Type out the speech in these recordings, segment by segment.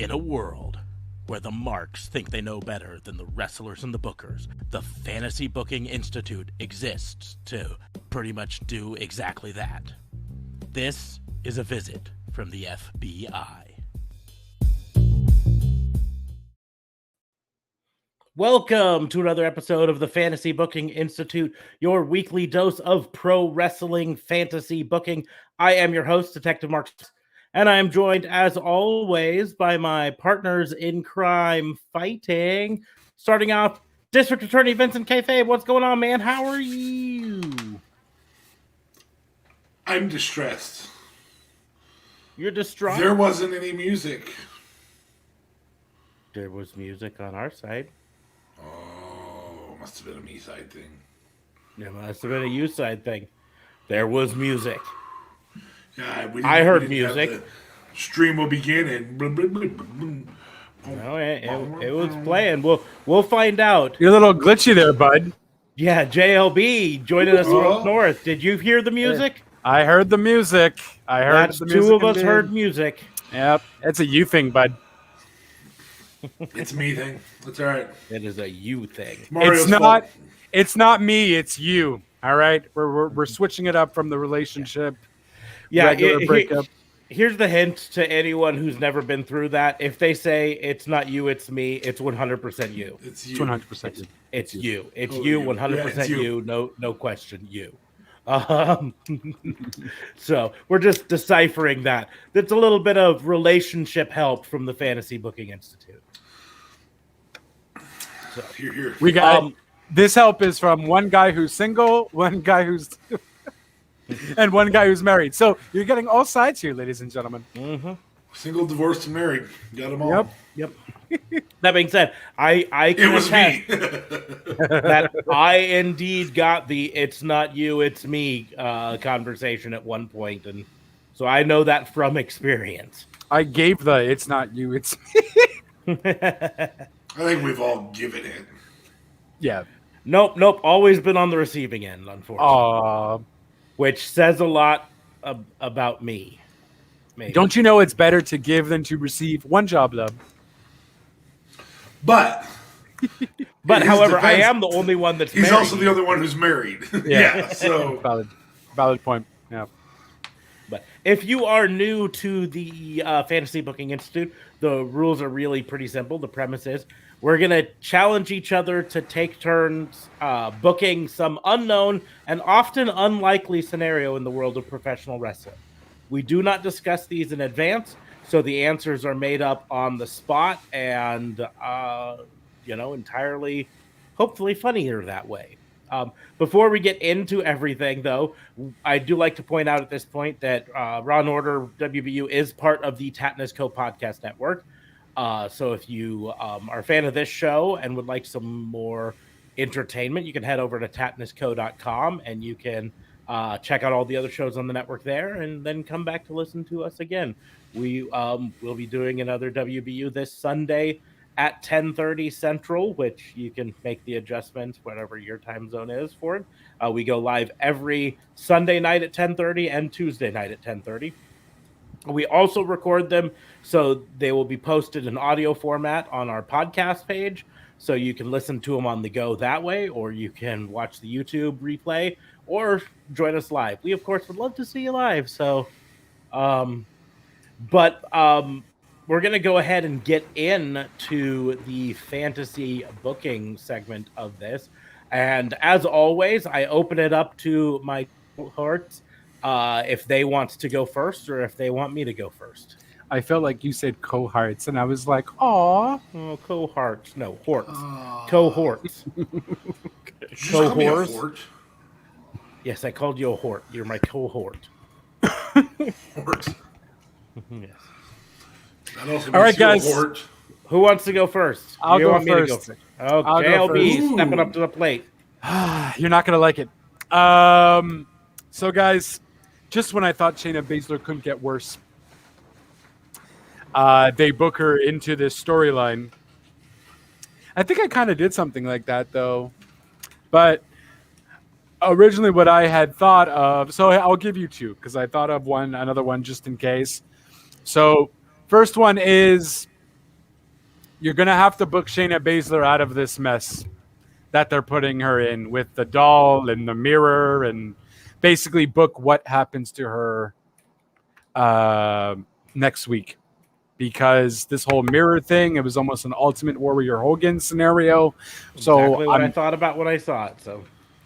In a world where the marks think they know better than the wrestlers and the bookers, the Fantasy Booking Institute exists to pretty much do exactly that. This is a visit from the FBI. Welcome to another episode of the Fantasy Booking Institute, your weekly dose of pro wrestling fantasy booking. I am your host, Detective Mark, and I am joined, as always, by my partners in crime fighting. Starting off, District Attorney Vincent Kayfabe. What's going on, man? How are you? I'm distressed. You're distraught? There wasn't any music. There was music on our side. Oh, must have been a me side thing. It must have been a you side thing. There was music. Yeah, I heard music. Stream will begin and No, it was playing. We'll find out. You're a little glitchy there, bud. Yeah, JLB joining us from up north. Did you hear the music? I heard the music. Two of us heard music. Yep, it's a you thing, bud. It's a me thing. That's all right. It is a you thing. Mario's It's not. fault. It's not me. It's you. All right, we're switching it up from the relationship. Yeah, regular breakup. Here's the hint to anyone who's never been through that. If they say it's not you, it's me, it's 100% you. It's It's you. 100%. It's you. It's Oh, you, you. 100% Yeah, it's you. you. No question, you. So we're just deciphering that. That's a little bit of relationship help from the Fantasy Booking Institute. So Here. We got this help is from one guy who's single, one guy who's and one guy who's married. So you're getting all sides here, ladies and gentlemen. mhm. Single, divorced, and married. Got them all. Yep. That being said, I It can was attest me. that I indeed got the "it's not you, it's me" conversation at one point, and so I know that from experience. I gave the "it's not you, it's me." I think we've all given it. Yeah. Nope. Always been on the receiving end, unfortunately. Which says a lot about me. Maybe. Don't you know it's better to give than to receive? One job, though. But But his however, I defense, am the only one that's he's married. also the other one who's married. Yeah. So Valid point. Yeah. But if you are new to the Fantasy Booking Institute, the rules are really pretty simple. The premise is we're going to challenge each other to take turns booking some unknown and often unlikely scenario in the world of professional wrestling. We do not discuss these in advance, so the answers are made up on the spot and, entirely, hopefully funnier that way. Before we get into everything, though, I do like to point out at this point that Raw and Order WBU is part of the Tatnus Co. podcast network. So if you are a fan of this show and would like some more entertainment, you can head over to tatnusco.com and you can check out all the other shows on the network there and then come back to listen to us again. We will be doing another WBU this Sunday at 10:30 Central, which you can make the adjustments, whatever your time zone is for it. We go live every Sunday night at 10:30 and Tuesday night at 10:30. We also record them, so they will be posted in audio format on our podcast page, so you can listen to them on the go that way, or you can watch the YouTube replay, or join us live. We, of course, would love to see you live, so... we're going to go ahead and get into the fantasy booking segment of this. And as always, I open it up to my cohorts if they want to go first or if they want me to go first. I felt like you said cohorts, and I was like, "Aw." Oh, cohorts. No, horts. Cohorts. just call me a Cohorts. hort. Yes, I called you a hort. You're my cohort. Hort. Yes. That also All right, makes you a guys. hort. Who wants to go first? I'll You go want me to first. Oh, I'll go JLB first. stepping up to the plate. You're not gonna like it. So guys, just when I thought Shayna Baszler couldn't get worse, they book her into this storyline. I think I kind of did something like that though, but originally what I had thought of. So I'll give you two because I thought of another one just in case. So first one is you're gonna have to book Shayna Baszler out of this mess that they're putting her in with the doll and the mirror, and basically book what happens to her next week. Because this whole mirror thing, it was almost an Ultimate Warrior Hogan scenario. So Exactly what I thought about when I saw it. So,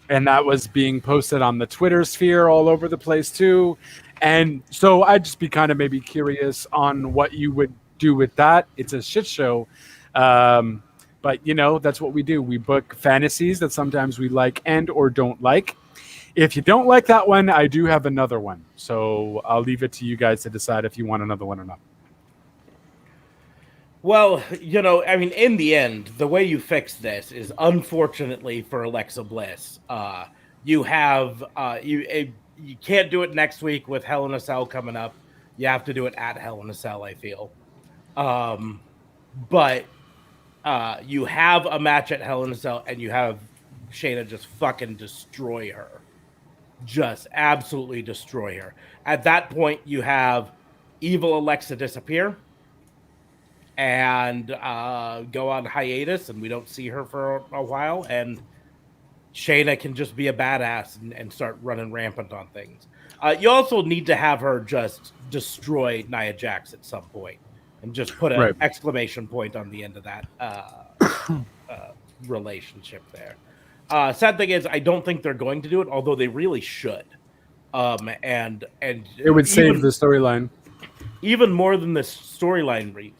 and that was being posted on the Twitter sphere all over the place too. And so I'd just be kind of maybe curious on what you would do with that. It's a shit show. But that's what we do. We book fantasies that sometimes we like and or don't like. If you don't like that one, I do have another one. So I'll leave it to you guys to decide if you want another one or not. well, in the end, the way you fix this is, unfortunately for Alexa Bliss, you have you can't do it next week with Hell in a Cell coming up. You have to do it at Hell in a Cell, I feel. But you have a match at Hell in a Cell, and you have Shayna just fucking destroy her. Just absolutely destroy her. At that point, you have evil Alexa disappear and go on hiatus, and we don't see her for a while, and Shayna can just be a badass and start running rampant on things. You also need to have her just destroy Nia Jax at some point and just put an exclamation point on the end of that relationship there. Sad thing is, I don't think they're going to do it, although they really should. And it would save the storyline even more than the storyline reasons.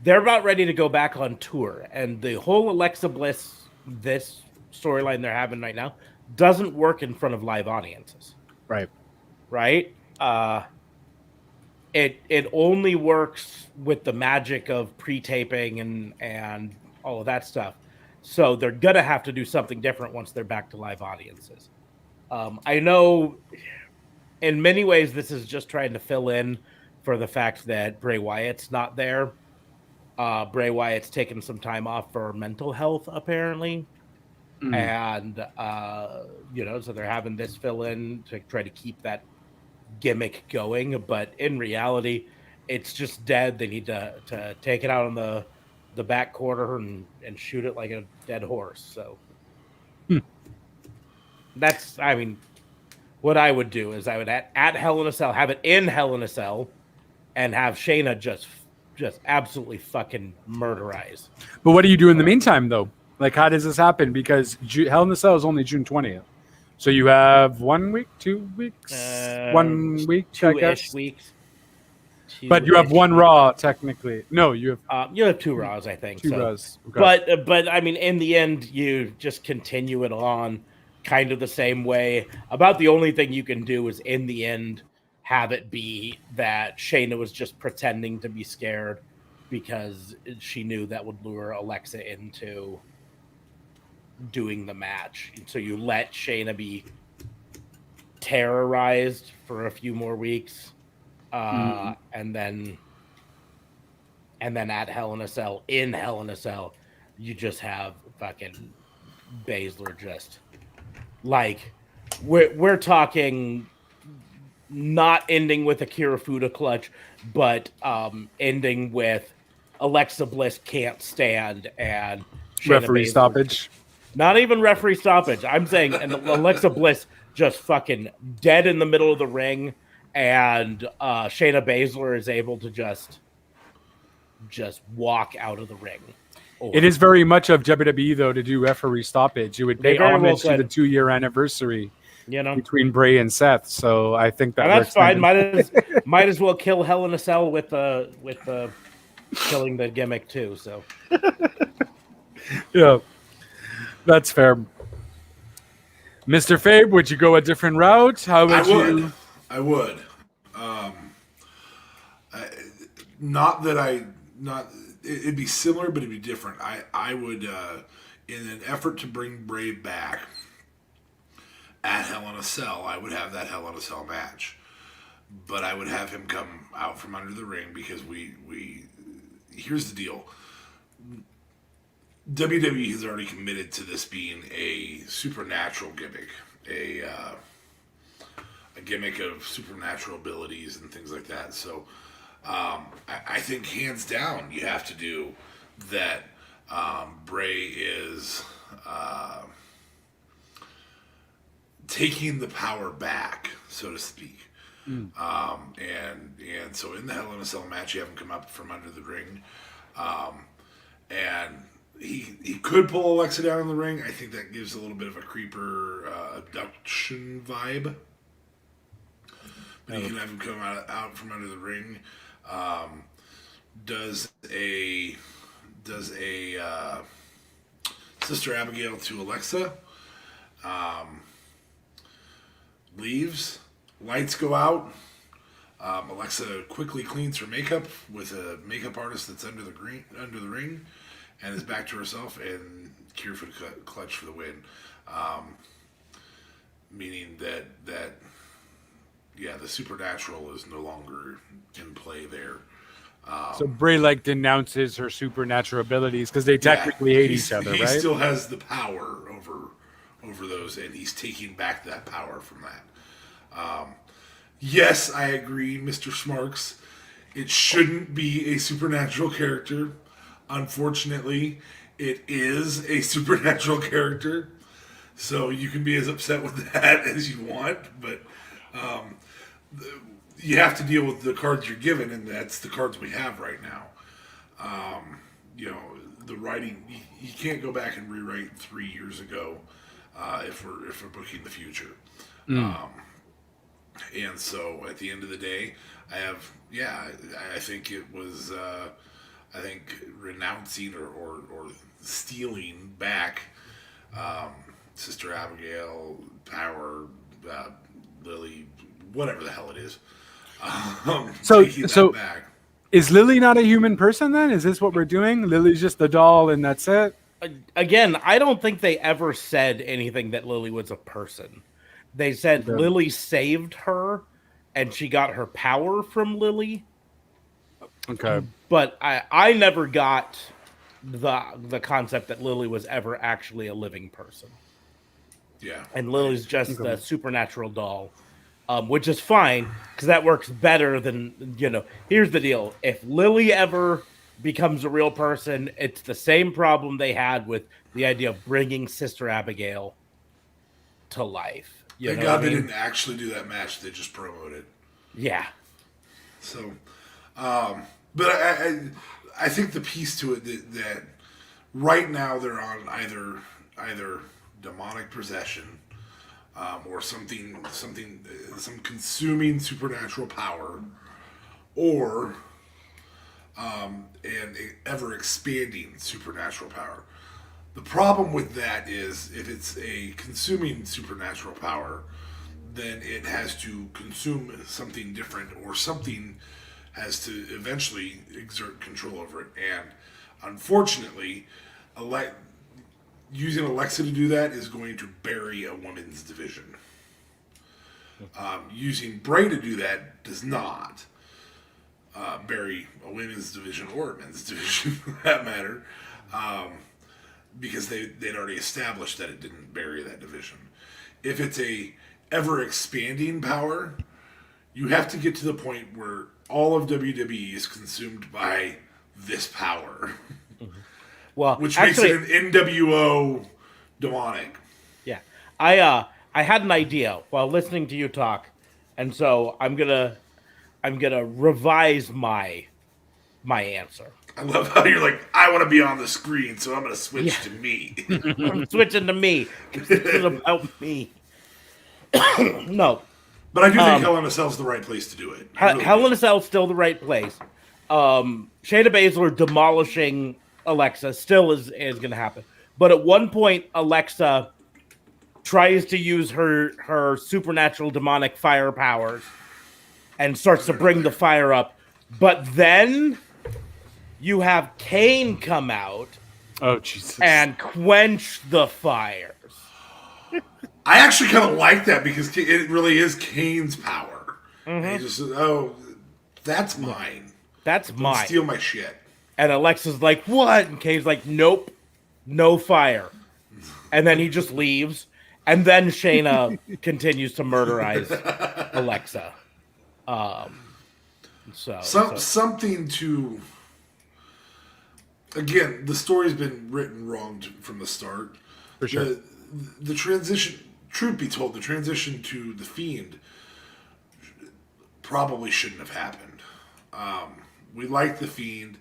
They're about ready to go back on tour, and the whole Alexa Bliss, this storyline they're having right now, doesn't work in front of live audiences. Right. It only works with the magic of pre-taping and all of that stuff. So they're gonna have to do something different once they're back to live audiences. I know in many ways this is just trying to fill in for the fact that Bray Wyatt's not there. Bray Wyatt's taken some time off for mental health, apparently. And, so they're having this fill in to try to keep that gimmick going. But in reality, it's just dead. They need to take it out on the back quarter and shoot it like a dead horse. So that's, what I would do is I would at Hell in a Cell, have it in Hell in a Cell, and have Shayna just absolutely fucking murderize. But what do you do in the meantime, though? Like, how does this happen? Because Hell in a Cell is only June 20th. So you have 1 week, 2 weeks? 1 week, I guess. Weeks. But you have one Raw, technically. No, you have 2 Raws, I think. Two Raws. Okay. But in the end, you just continue it on kind of the same way. About the only thing you can do is, in the end, have it be that Shayna was just pretending to be scared because she knew that would lure Alexa into doing the match. So you let Shayna be terrorized for a few more weeks, and then at Hell in a Cell, you just have fucking Baszler just like we're talking not ending with a Kirifuda clutch, but ending with Alexa Bliss can't stand and Shayna referee Baszler, stoppage. Not even referee stoppage. I'm saying and Alexa Bliss just fucking dead in the middle of the ring, and Shayna Baszler is able to just walk out of the ring. It is very much of WWE, though, to do referee stoppage. You would pay homage to the 2-year anniversary, between Bray and Seth. So I think that's fine. Might as well kill Hell in a Cell with the killing the gimmick too. So yeah, that's fair. Mr. Fabe, would you go a different route? How would you? I would. It'd be similar, but it'd be different. I would, in an effort to bring Bray back at Hell in a Cell, I would have that Hell in a Cell match. But I would have him come out from under the ring because here's the deal. WWE has already committed to this being a supernatural gimmick, a gimmick of supernatural abilities and things like that. So I think hands down you have to do that. Bray is taking the power back, so to speak. And so in the Hell in a Cell match, you have him come up from under the ring, and he could pull Alexa down in the ring. I think that gives a little bit of a creeper abduction vibe. But you can have him come out from under the ring. Does a Sister Abigail to Alexa. Leaves. Lights go out. Alexa quickly cleans her makeup with a makeup artist that's under the ring, and is back to herself. And Kirifuda clutch for the win. Meaning that the supernatural is no longer in play there. So Bray denounces her supernatural abilities because they technically hate each other, he right? He still has the power over those, and he's taking back that power from that. Yes, I agree, Mr. Smarks. It shouldn't be a supernatural character. Unfortunately, it is a supernatural character. So you can be as upset with that as you want, but you have to deal with the cards you're given, and that's the cards we have right now. The writing, you can't go back and rewrite 3 years ago if we're booking the future. And so at the end of the day, I think it was, renouncing or stealing back Sister Abigail, Power, Lily, whatever the hell it is. So back. Is Lily not a human person then? Is this what we're doing? Lily's just a doll and that's it? Again, I don't think they ever said anything that Lily was a person. They said Lily saved her and she got her power from Lily. Okay. But I never got the concept that Lily was ever actually a living person. Yeah. And Lily's just a supernatural doll. Which is fine, because that works better than, here's the deal. If Lily ever becomes a real person, it's the same problem they had with the idea of bringing Sister Abigail to life. Thank God they didn't actually do that match. They just promoted. Yeah. So, but I think the piece to it that right now they're on either demonic possession, or some consuming supernatural power, or an ever expanding supernatural power. The problem with that is if it's a consuming supernatural power, then it has to consume something different, or something has to eventually exert control over it. And unfortunately, using Alexa to do that is going to bury a women's division. Using Bray to do that does not bury a women's division or a men's division, for that matter, because they'd already established that it didn't bury that division. If it's a ever-expanding power, you have to get to the point where all of WWE is consumed by this power. Well, which actually, makes it an NWO demonic. Yeah. I had an idea while listening to you talk, and so I'm gonna revise my answer. I love how you're like, I want to be on the screen, so I'm gonna switch to me. I'm switching to me. This is about me. No. But I do think Hell in a Cell is the right place to do it. Hell in a Cell is still the right place. Shayna Baszler demolishing Alexa still is going to happen. But at one point, Alexa tries to use her supernatural demonic fire powers and starts to bring the fire up. But then you have Kane come out and quench the fires. I actually kind of like that because it really is Kane's power. Mm-hmm. And he just says, that's mine. That's mine. Don't steal my shit. And Alexa's like, what? And Kane's like, nope, no fire. And then he just leaves. And then Shayna continues to murderize Alexa. So, Something to. Again, the story's been written wrong from the start. For sure. The transition, truth be told, the transition to the Fiend probably shouldn't have happened. We like the Fiend,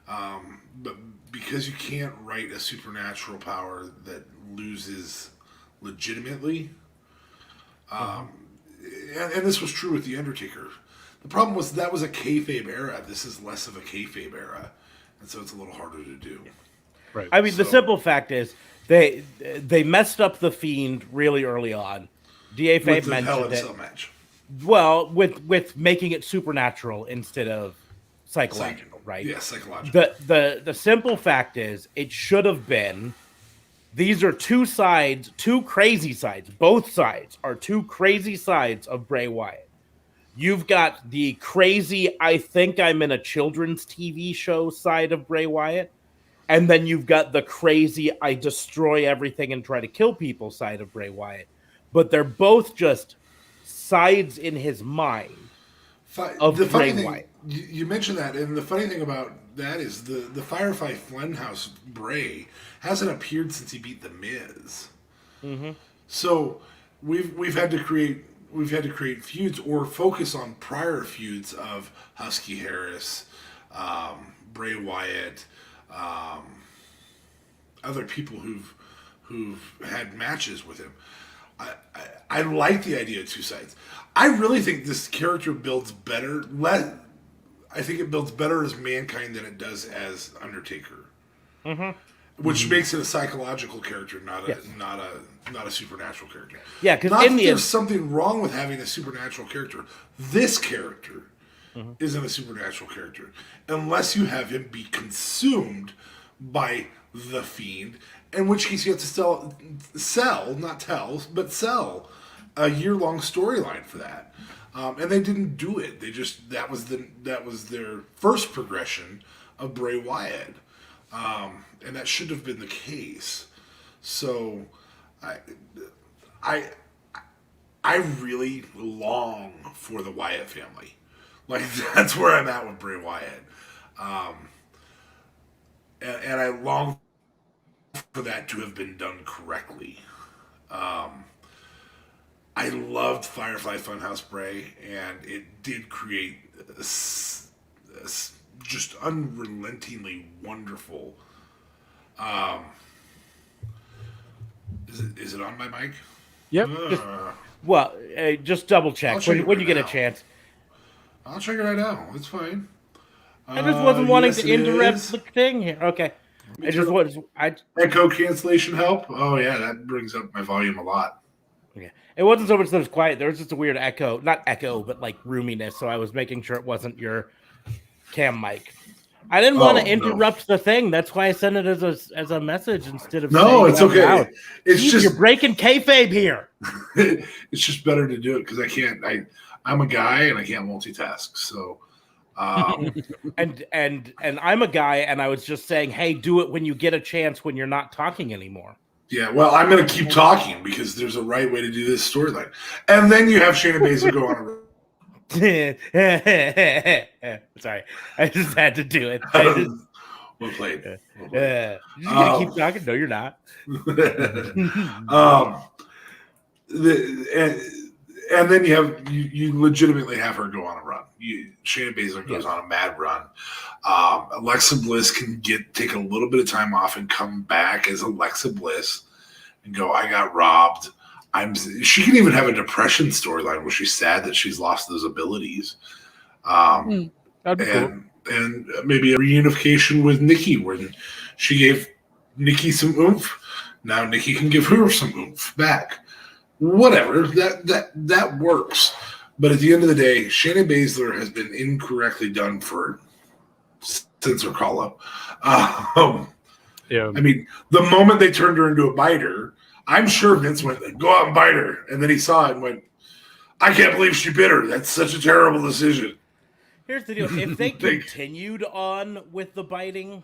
but because you can't write a supernatural power that loses legitimately, and this was true with the Undertaker. The problem was that was a kayfabe era. This is less of a kayfabe era, and so it's a little harder to do. Right. I mean, the simple fact is they messed up the Fiend really early on. Da Fabe With the Hell in mentioned a it. Cell match. Well, with making it supernatural instead of psychological, right? Yeah, psychological. The simple fact is it should have been. These are two sides, two crazy sides. Both sides are two crazy sides of Bray Wyatt. You've got the crazy, I think I'm in a children's TV show side of Bray Wyatt. And then you've got the crazy, I destroy everything and try to kill people side of Bray Wyatt. But they're both just sides in his mind of The funny Bray thing, Wyatt. you mentioned that, and the funny thing about that is the Firefly Funhouse Bray hasn't appeared since he beat The Miz. Mm-hmm. So we've had to create feuds or focus on prior feuds of Husky Harris, Bray Wyatt, other people who've had matches with him. I like the idea of two sides. I really think this character builds better. I think it builds better as Mankind than it does as Undertaker, which makes it a psychological character, not a supernatural character. Yeah, because Not in that the there's something wrong with having a supernatural character. This character isn't a supernatural character unless you have him be consumed by the Fiend, in which case you have to sell a year-long storyline for that. And they didn't do it. They just that was their first progression of Bray Wyatt, and that should have been the case. So, I really long for the Wyatt family. Like that's where I'm at with Bray Wyatt, and I long for that to have been done correctly. I loved Firefly Funhouse Bray, and it did create a just unrelentingly wonderful. Is it on my mic? Yep. Well, just double check I'll check it when you right get a now. chance. I'll check it right now. It's fine. I just wasn't wanting yes, to it interrupt is. the thing here. Okay. I just was. Echo cancellation help. Oh yeah, that brings up my volume a lot. Yeah. It wasn't so much that it was quiet. There was just a weird echo. Not echo, but like roominess. So I was making sure it wasn't your cam mic. I didn't want to interrupt the thing. That's why I sent it as a message instead of No, saying it's it out okay. loud. It's Jeez, just you're breaking kayfabe here. it's just better to do it because I can't. I'm a guy and I can't multitask. So, And I'm a guy, and I was just saying, hey, do it when you get a chance when you're not talking anymore. yeah. Well, I'm going to keep talking because there's a right way to do this storyline. And then you have Shayna Baszler go on a. Sorry, I just had to do it. Well played. You're just gonna keep talking? No, you're not. And then you legitimately have her go on a run. Shayna Baszler goes on a mad run. Alexa Bliss can take a little bit of time off and come back as Alexa Bliss and go, I got robbed. She can even have a depression storyline where she's sad that she's lost those abilities. That'd be cool. And maybe a reunification with Nikki when she gave Nikki some oomph. Now Nikki can give her some oomph back. Whatever, that works. But at the end of the day, Shayna Baszler has been incorrectly done since her call-up. Yeah. I mean, the moment they turned her into a biter, I'm sure Vince went, go out and bite her. And then he saw it and went, I can't believe she bit her. That's such a terrible decision. Here's the deal: if they continued on with the biting,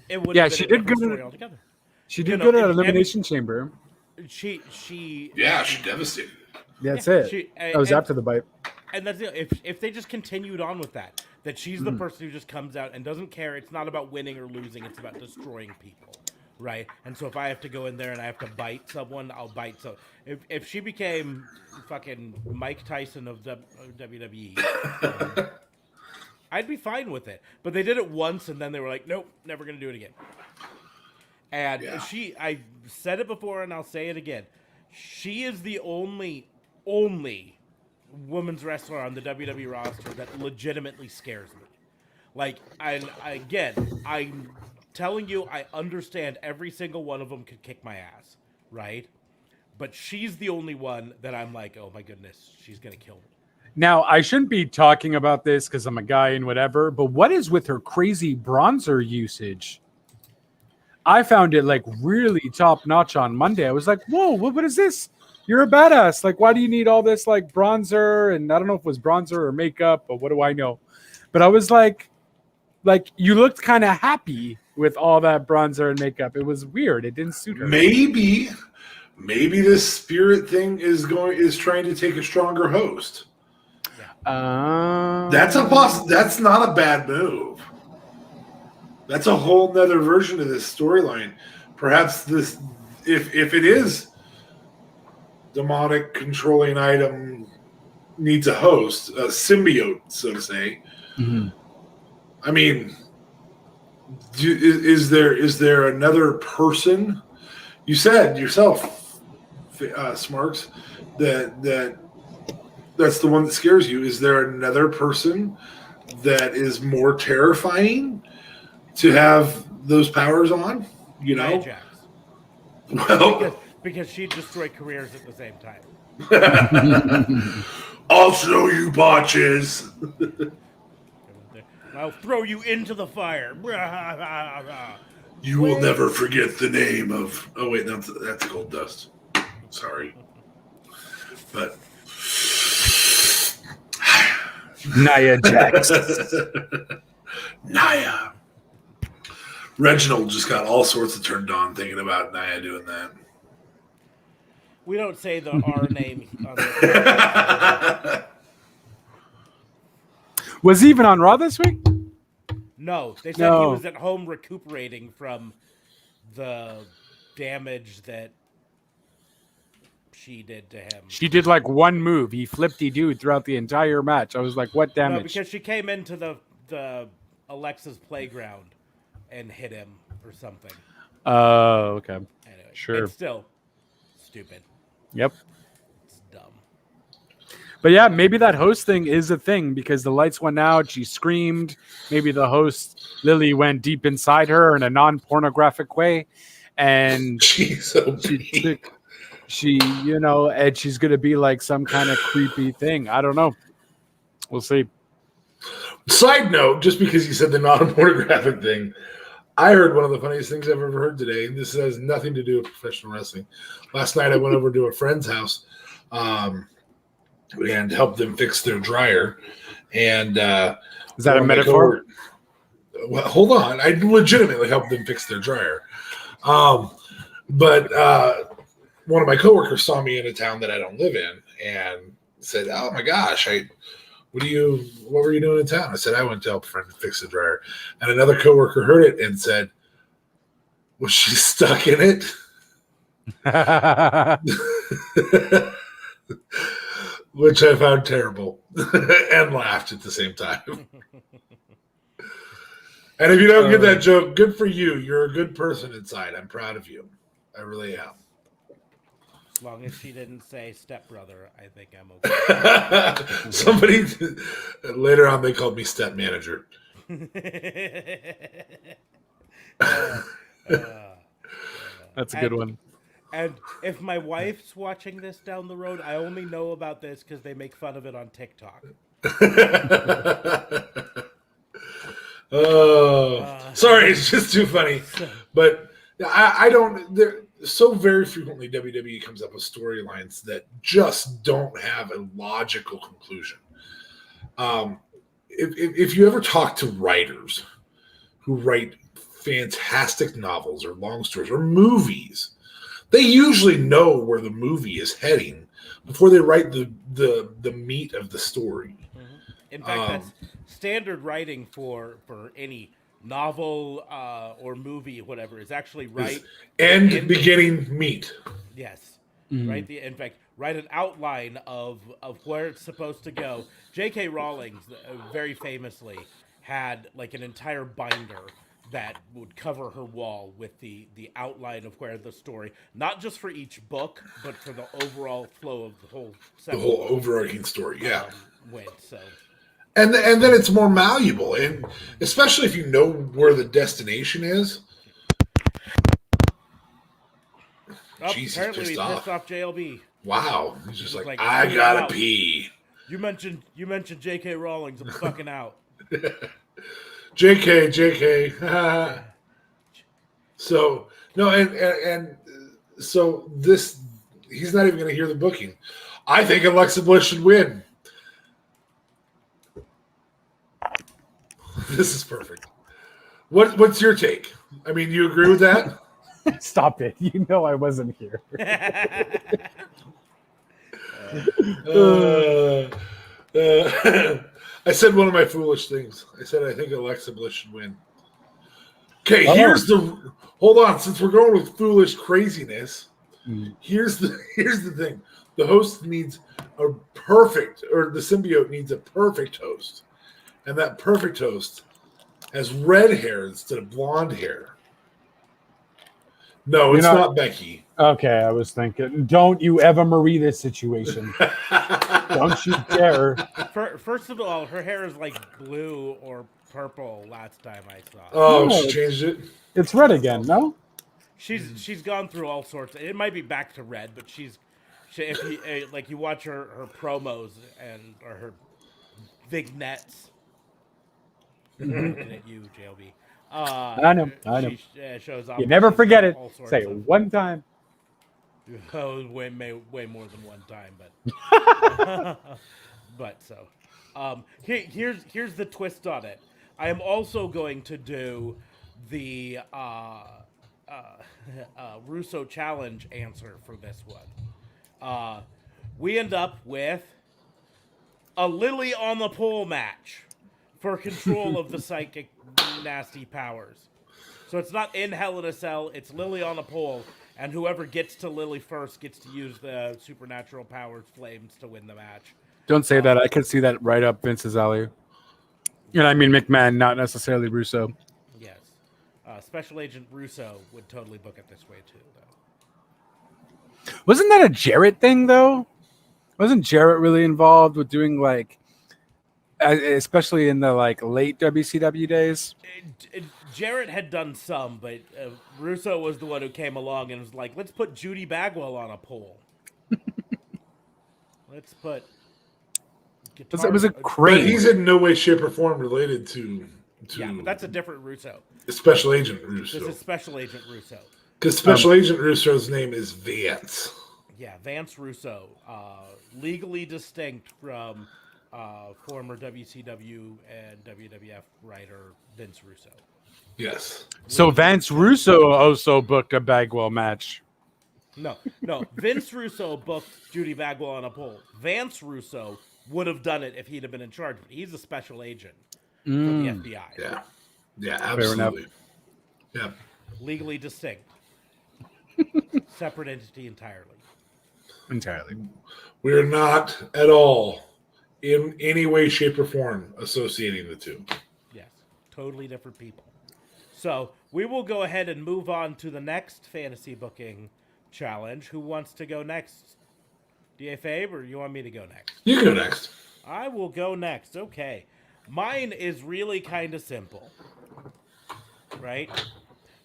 it would. Yeah, have she been a did different good. story altogether. She did good at Elimination Chamber. She Yeah, she devastated. That's it. That was after the bite. And that's it. If they just continued on with that she's the person who just comes out and doesn't care. It's not about winning or losing. It's about destroying people, right? And so if I have to go in there and I have to bite someone, I'll bite. So if she became fucking Mike Tyson of WWE, I'd be fine with it. But they did it once and then they were like, nope, never gonna do it again. And I said it before and I'll say it again. She is the only women's wrestler on the WWE roster that legitimately scares me. Like, I'm telling you, I understand every single one of them could kick my ass, right? But she's the only one that I'm like, oh my goodness, she's gonna kill me. Now, I shouldn't be talking about this because I'm a guy and whatever, but what is with her crazy bronzer usage? I found it like really top notch on Monday. I was like, whoa, what is this? You're a badass. Like, why do you need all this like bronzer? And I don't know if it was bronzer or makeup, but what do I know? But I was like you looked kind of happy with all that bronzer and makeup. It was weird. It didn't suit her. Maybe this spirit thing is trying to take a stronger host. That's not a bad move. That's a whole nother version of this storyline. Perhaps this, if it is demonic controlling item needs a host, a symbiote, so to say. Mm-hmm. I mean, is there another person? You said yourself, Smarks, that's the one that scares you. Is there another person that is more terrifying to have those powers on? You know, Nia Jax. Well, because she'd destroy careers at the same time. I'll show you botches. I'll throw you into the fire. You will never forget the name of. Oh wait, that's Gold Dust. Sorry, but Nia Jax. Nia. Reginald just got all sorts of turned on thinking about Nia doing that. We don't say the R name on the Was he even on Raw this week? No, they said he was at home recuperating from the damage that she did to him. She did like one move. He flipped dude throughout the entire match. I was like, what damage? No, because she came into the Alexa's playground and hit him or something. Oh, okay. Anyway, Sure. It's still stupid. Yep. It's dumb. But yeah, maybe that host thing is a thing because the lights went out. She screamed. Maybe the host, Lily, went deep inside her in a non-pornographic way. And and she's going to be like some kind of creepy thing. I don't know. We'll see. Side note, just because you said the non-pornographic thing, I heard one of the funniest things I've ever heard today, and this has nothing to do with professional wrestling. Last night I went over to a friend's house and helped them fix their dryer. And is that a metaphor? Well, hold on. I legitimately helped them fix their dryer. But one of my coworkers saw me in a town that I don't live in and said, oh my gosh, what were you doing in town? I said, I went to help a friend fix the dryer. And another coworker heard it and said, was she stuck in it? Which I found terrible and laughed at the same time. And if you don't get that joke, good for you. You're a good person inside. I'm proud of you. I really am. As long as she didn't say stepbrother, I think I'm okay. Somebody later on they called me step manager. That's a good one. And if my wife's watching this down the road, I only know about this because they make fun of it on TikTok. Sorry, it's just too funny. But I don't. So very frequently WWE comes up with storylines that just don't have a logical conclusion. If you ever talk to writers who write fantastic novels or long stories or movies, they usually know where the movie is heading before they write the meat of the story. In fact, that's standard writing for any novel or movie, whatever. Is actually write End, beginning, meat. Yes. Right. In fact, write an outline of where it's supposed to go. J.K. Rowling very famously had like an entire binder that would cover her wall with the outline of where the story, not just for each book, but for the overall flow of the whole The whole overarching story, yeah. Went so. And then it's more malleable, and especially if you know where the destination is. Oh, apparently we pissed off JLB. Wow, he's just like I gotta pee. You mentioned J.K. Rowling. I'm fucking out. JK. So no, and so this, he's not even going to hear the booking. I think Alexa Bliss should win. This is perfect. What's your take? I mean, you agree with that? Stop it. You know I wasn't here. I said one of my foolish things. I said I think Alexa Bliss should win. Okay, hold on. Since we're going with foolish craziness, here's the thing. The host needs a perfect, or the symbiote needs a perfect host. And that perfect host has red hair instead of blonde hair. No, it's not Becky. Okay, I was thinking, don't you ever Marie this situation. Don't you dare. First of all, her hair is like blue or purple last time I saw it. Oh, No, she changed it? It's red again, no? She's gone through all sorts. It might be back to red, but if you like you watch her promos or her vignettes. Looking at you, JLB. I know. She shows off. You never forget it. Say it of, one time. Oh, way more than one time, but but so. Here's the twist on it. I am also going to do the Russo challenge answer for this one. We end up with a Lily on the pole match for control of the psychic nasty powers. So it's not in Hell in a Cell, it's Lily on a pole, and whoever gets to Lily first gets to use the supernatural powers flames to win the match. Don't say that. I could see that right up Vince's alley. And I mean McMahon, not necessarily Russo. Yes. Special Agent Russo would totally book it this way too, though. Wasn't that a Jarrett thing though? Wasn't Jarrett really involved with doing like, especially in the like late WCW days? Jarrett had done some, but Russo was the one who came along and was like, "Let's put Judy Bagwell on a pole. Let's put." It was a crane. But he's in no way, shape, or form related to. Yeah, but that's a different Russo. Special Agent Russo. This is Special Agent Russo. Because Special Agent Russo's name is Vance. Yeah, Vance Russo, legally distinct from former WCW and WWF writer Vince Russo. Yes. So Vance Russo also booked a Bagwell match. No. Vince Russo booked Judy Bagwell on a pole. Vance Russo would have done it if he'd have been in charge, but he's a special agent for the FBI. Yeah, absolutely. Yeah. Legally distinct. Separate entity entirely. We are not at all in any way, shape, or form associating the two. Yes. Totally different people. So we will go ahead and move on to the next fantasy booking challenge. Who wants to go next? D.A. Fabe, or you want me to go next? You go next. I will go next. Okay. Mine is really kind of simple. Right?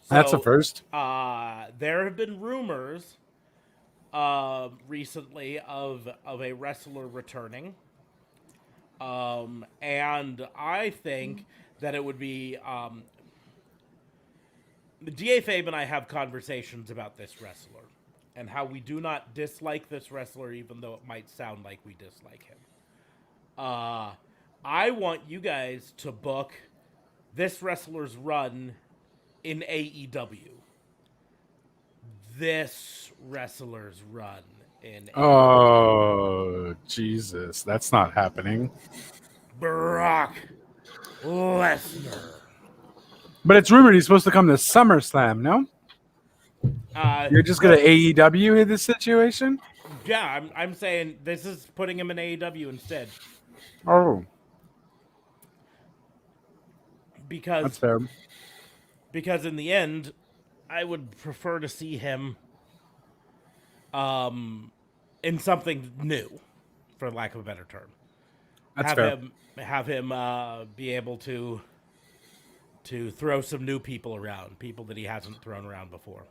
That's a first. There have been rumors recently of a wrestler returning. And I think that it would be... D.A. Fabe and I have conversations about this wrestler and how we do not dislike this wrestler, even though it might sound like we dislike him. I want you guys to book this wrestler's run in AEW. This wrestler's run in Oh, Jesus. That's not happening. Brock Lesnar. But it's rumored he's supposed to come to SummerSlam, no? You're just going to AEW in this situation? Yeah, I'm saying this is putting him in AEW instead Oh, because that's fair. in the end, I would prefer to see him in something new, for lack of a better term. That's fair. Have him be able to throw some new people around, people that he hasn't thrown around before.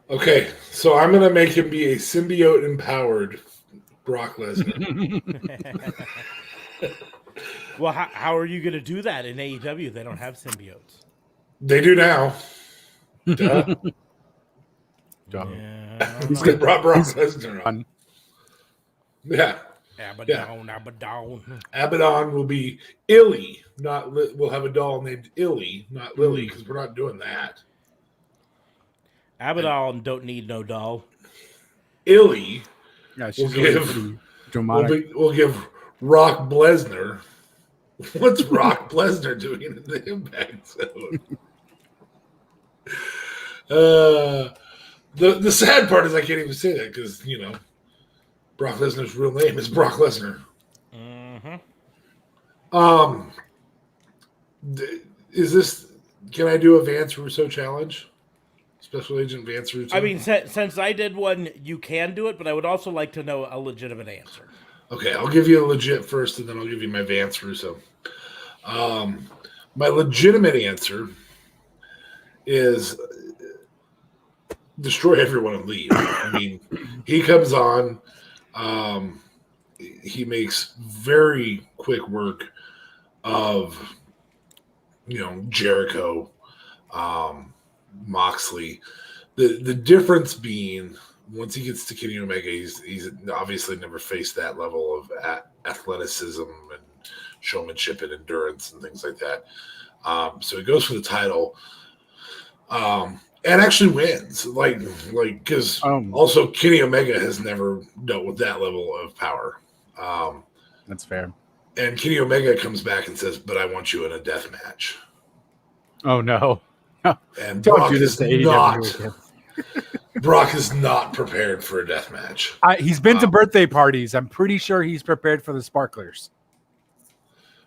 Okay, so I'm gonna make him be a symbiote empowered Brock Lesnar. Well, how are you going to do that in AEW? They don't have symbiotes. They do now. Duh. Yeah, He's gonna brought Brock Lesnar on. Yeah. Abaddon. Abaddon will be Illy, we'll have a doll named Illy, not Lily, because we're not doing that. Abaddon don't need no doll. Illy Yeah, will she's really pretty give dramatic. we'll give Rock Lesnar. What's Rock Lesnar doing in the Impact Zone? The sad part is I can't even say that because Brock Lesnar's real name is Brock Lesnar. Mm-hmm. Is this? Can I do a Vance Russo challenge? Special Agent Vance Russo. I mean, since I did one, you can do it, but I would also like to know a legitimate answer. Okay, I'll give you a legit first, and then I'll give you my Vance Russo. My legitimate answer is destroy everyone and leave. I mean, he comes on. He makes very quick work of, Jericho, Moxley. The difference being once he gets to Kenny Omega, he's obviously never faced that level of athleticism and showmanship and endurance and things like that. So he goes for the title, and actually wins. Because also Kenny Omega has never dealt with that level of power. That's fair. And Kenny Omega comes back and says, "But I want you in a death match." Oh no! And Don't Brock do this is to AEW. Brock is not prepared for a death match. He's been to birthday parties. I'm pretty sure he's prepared for the sparklers.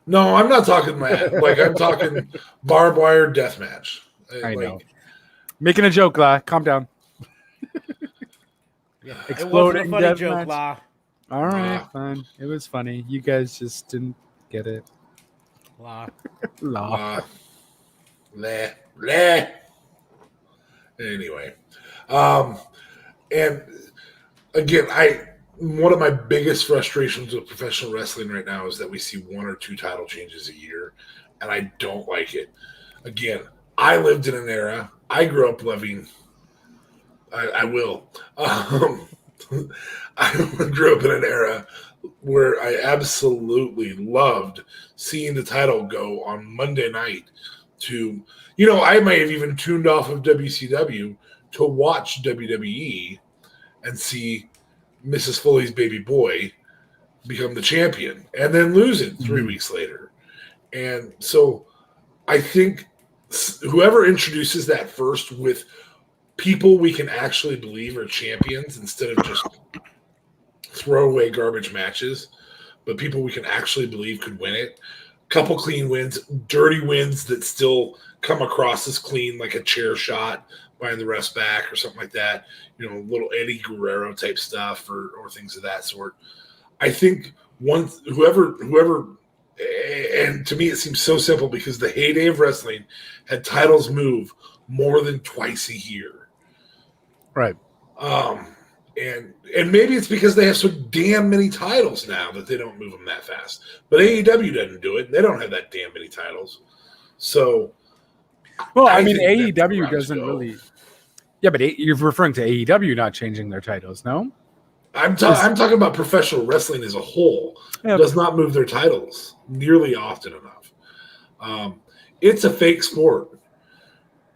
No, I'm not talking that. I'm talking barbed wire death match. I know. Making a joke, La. Calm down. Yeah, Exploding it wasn't a funny death joke, match. La. All right, Nah. fine. It was funny. You guys just didn't get it. La. La. Blah. Anyway, and again, one of my biggest frustrations with professional wrestling right now is that we see 1 or 2 title changes a year, and I don't like it. Again, I lived in an era. I grew up loving. I will. I grew up in an era where I absolutely loved seeing the title go on Monday night to, I might have even tuned off of WCW to watch WWE and see Mrs. Foley's baby boy become the champion and then lose it 3 weeks later. And so I think whoever introduces that first with people we can actually believe are champions instead of just throwaway garbage matches, but people we can actually believe could win it. Couple clean wins, dirty wins that still come across as clean, like a chair shot behind the ref's back or something like that. Little Eddie Guerrero type stuff or things of that sort. I think whoever, and to me it seems so simple because the heyday of wrestling had titles move more than twice a year. Right. And maybe it's because they have so damn many titles now that they don't move them that fast. But AEW doesn't do it. They don't have that damn many titles. So, well, I mean, think that's AEW where I doesn't go. really. Yeah, but you're referring to AEW not changing their titles, no? I'm talking about professional wrestling as a whole. Yep. Does not move their titles nearly often enough. It's a fake sport.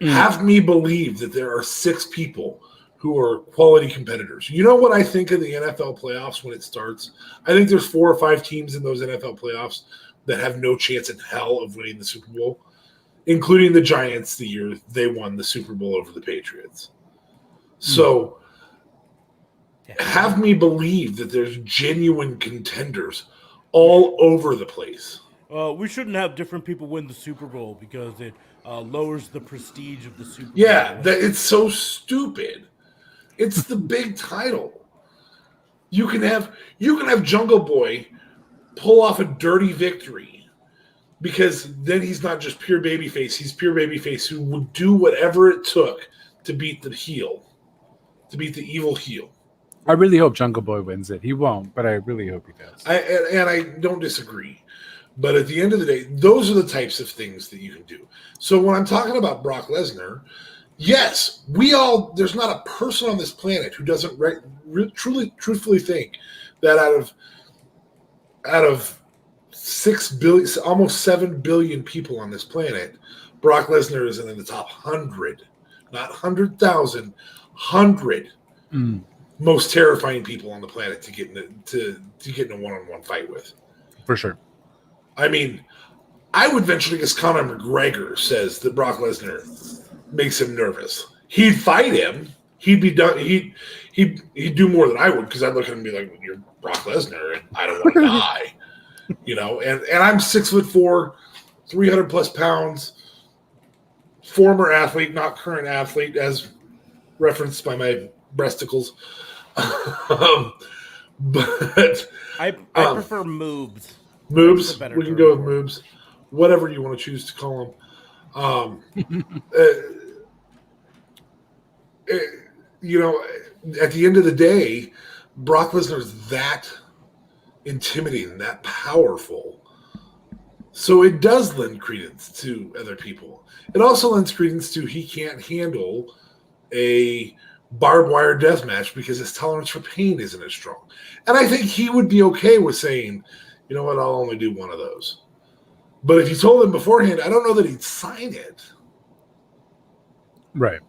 Have me believe that there are 6 people who are quality competitors. You know what I think of the NFL playoffs when it starts? I think there's 4 or 5 teams in those NFL playoffs that have no chance in hell of winning the Super Bowl, including the Giants the year they won the Super Bowl over the Patriots. So have me believe that there's genuine contenders all over the place. We shouldn't have different people win the Super Bowl because it lowers the prestige of the Super Bowl. Yeah, it's so stupid. It's the big title. You can have Jungle Boy pull off a dirty victory because then he's not just pure babyface. He's pure babyface who would do whatever it took to beat the heel, to beat the evil heel. I really hope Jungle Boy wins it. He won't, but I really hope he does. I don't disagree. But at the end of the day, those are the types of things that you can do. So when I'm talking about Brock Lesnar, yes, there's not a person on this planet who doesn't truthfully think that out of 6 billion, almost 7 billion people on this planet, Brock Lesnar is in the top 100, not 100,000, 100 most terrifying people on the planet to get in a one-on-one fight with. For sure. I mean, I would venture to guess Conor McGregor says that Brock Lesnar makes him nervous. He'd fight him. He'd be done. He'd do more than I would because I'd look at him and be like, "You're Brock Lesnar, and I don't want to die." You know, and I'm 6'4", 300 plus pounds, former athlete, not current athlete, as referenced by my breasticles. But I prefer moves. Moves. We can go with moves. Whatever you want to choose to call them. You know, at the end of the day, Brock Lesnar's that intimidating, that powerful. So it does lend credence to other people. It also lends credence to he can't handle a barbed wire death match because his tolerance for pain isn't as strong. And I think he would be okay with saying, you know what, I'll only do one of those. But if you told him beforehand, I don't know that he'd sign it. Right.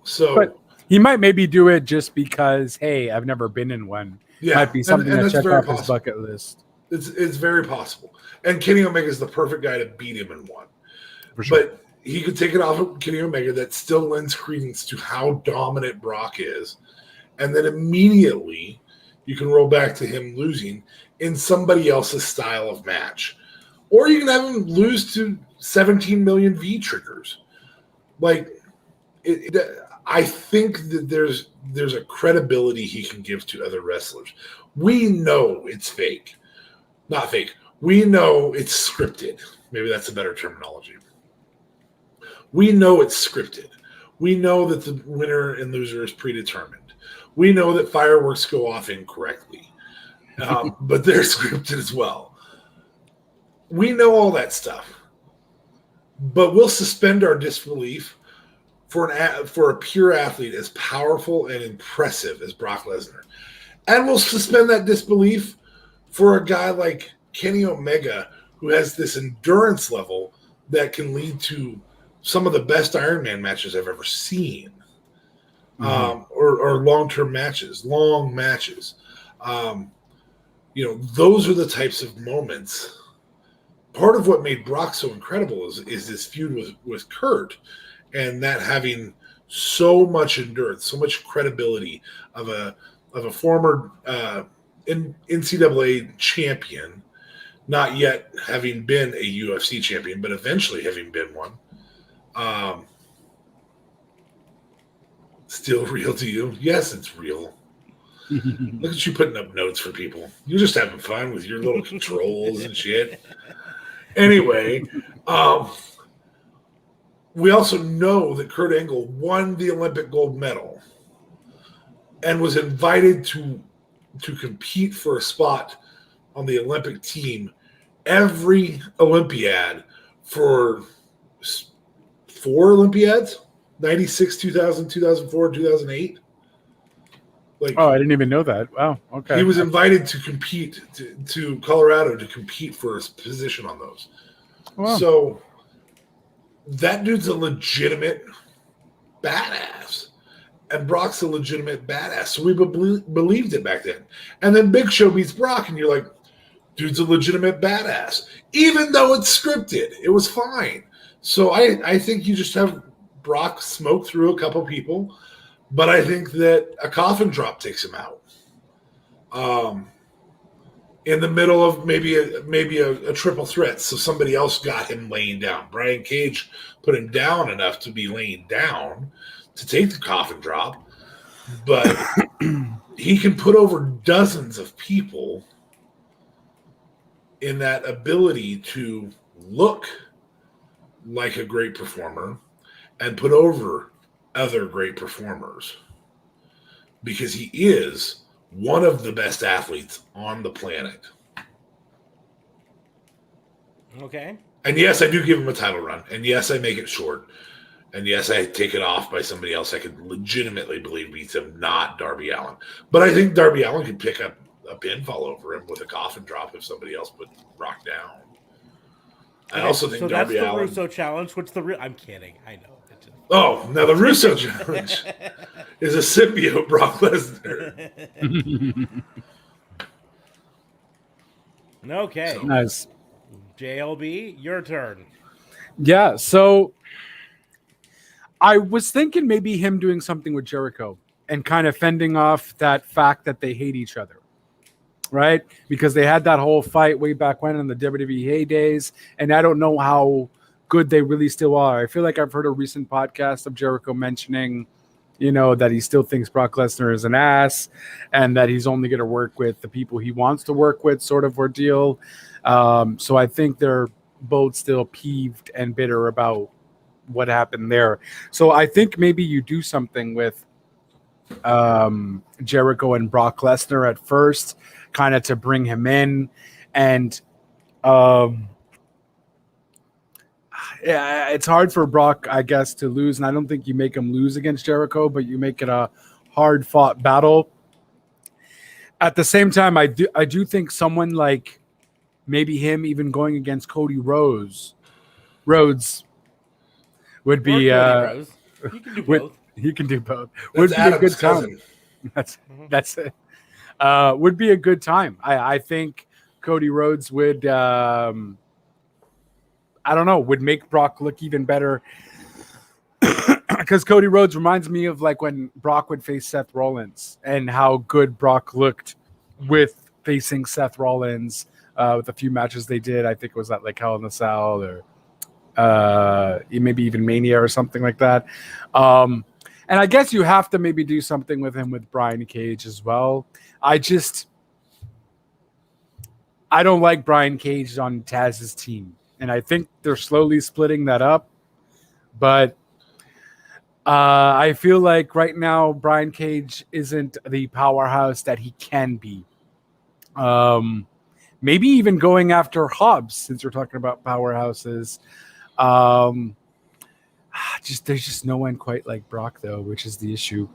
So but he might maybe do it just because, hey, I've never been in one. Yeah, might be something to check off his bucket list. It's very possible. And Kenny Omega is the perfect guy to beat him in one. For sure. But he could take it off of Kenny Omega. That still lends credence to how dominant Brock is. And then immediately you can roll back to him losing in somebody else's style of match. Or you can have him lose to 17 million V-triggers. Like, I think that there's a credibility he can give to other wrestlers. We know it's fake. Not fake. We know it's scripted. Maybe that's a better terminology. We know it's scripted. We know that the winner and loser is predetermined. We know that fireworks go off incorrectly. But they're scripted as well. We know all that stuff. But we'll suspend our disbelief for a pure athlete as powerful and impressive as Brock Lesnar. And we'll suspend that disbelief for a guy like Kenny Omega, who has this endurance level that can lead to some of the best Iron Man matches I've ever seen. Or long-term matches, long matches. You know, those are the types of moments. Part of what made Brock so incredible is this feud with Kurt, and that having so much endurance, so much credibility of a former NCAA champion, not yet having been a UFC champion, but eventually having been one. Still real to you? Yes, it's real. Look at you putting up notes for people. You're just having fun with your little controls and shit. Anyway, we also know that Kurt Angle won the Olympic gold medal and was invited to compete for a spot on the Olympic team every Olympiad for 4 Olympiads, 96, 2000, 2004, 2008. Like, I didn't even know that. Wow. Okay. He was invited to compete to Colorado to compete for his position on those. Wow. So that dude's a legitimate badass. And Brock's a legitimate badass. So we believed it back then. And then Big Show beats Brock, and you're like, dude's a legitimate badass. Even though it's scripted, it was fine. So I think you just have Brock smoke through a couple people, but I think that a coffin drop takes him out. In the middle of maybe a triple threat, so somebody else got him laying down. Brian Cage put him down enough to be laying down to take the coffin drop, but he can put over dozens of people in that ability to look like a great performer and put over other great performers, because he is one of the best athletes on the planet. Okay. And yes, I do give him a title run. And yes, I make it short. And yes, I take it off by somebody else I could legitimately believe beats him, not Darby Allin. But I think Darby Allin could pick up a pinfall over him with a coffin drop if somebody else put Brock down. I also think Darby that's the Allin. Russo challenge. What's the real? I'm kidding. I know. Oh, now the Russo challenge is a symbiote Brock Lesnar. Okay. So- Nice. JLB, your turn. Yeah, so I was thinking maybe him doing something with Jericho and kind of fending off that fact that they hate each other, right? Because they had that whole fight way back when in the WWE heydays, and I don't know how good they really still are. I feel like I've heard a recent podcast of Jericho mentioning, that he still thinks Brock Lesnar is an ass and that he's only going to work with the people he wants to work with, sort of ordeal. So I think they're both still peeved and bitter about what happened there. So I think maybe you do something with Jericho and Brock Lesnar at first, kind of to bring him in. And yeah, it's hard for Brock, I guess, to lose. And I don't think you make him lose against Jericho, but you make it a hard-fought battle. At the same time, I do think someone like maybe him even going against Cody Rhodes would be Rose. You can do both. he can do both. That's Would be Adam's a good cousin. time. That's it. Would be a good time. I think Cody Rhodes would would make Brock look even better. Because Cody Rhodes reminds me of like when Brock would face Seth Rollins and how good Brock looked with facing Seth Rollins with a few matches they did. I think it was at like Hell in a Cell or maybe even Mania or something like that. And I guess you have to maybe do something with him with Brian Cage as well. I don't like Brian Cage on Taz's team. And I think they're slowly splitting that up. But I feel like right now Brian Cage isn't the powerhouse that he can be. Maybe even going after Hobbs, since we're talking about powerhouses. There's just no one quite like Brock, though, which is the issue.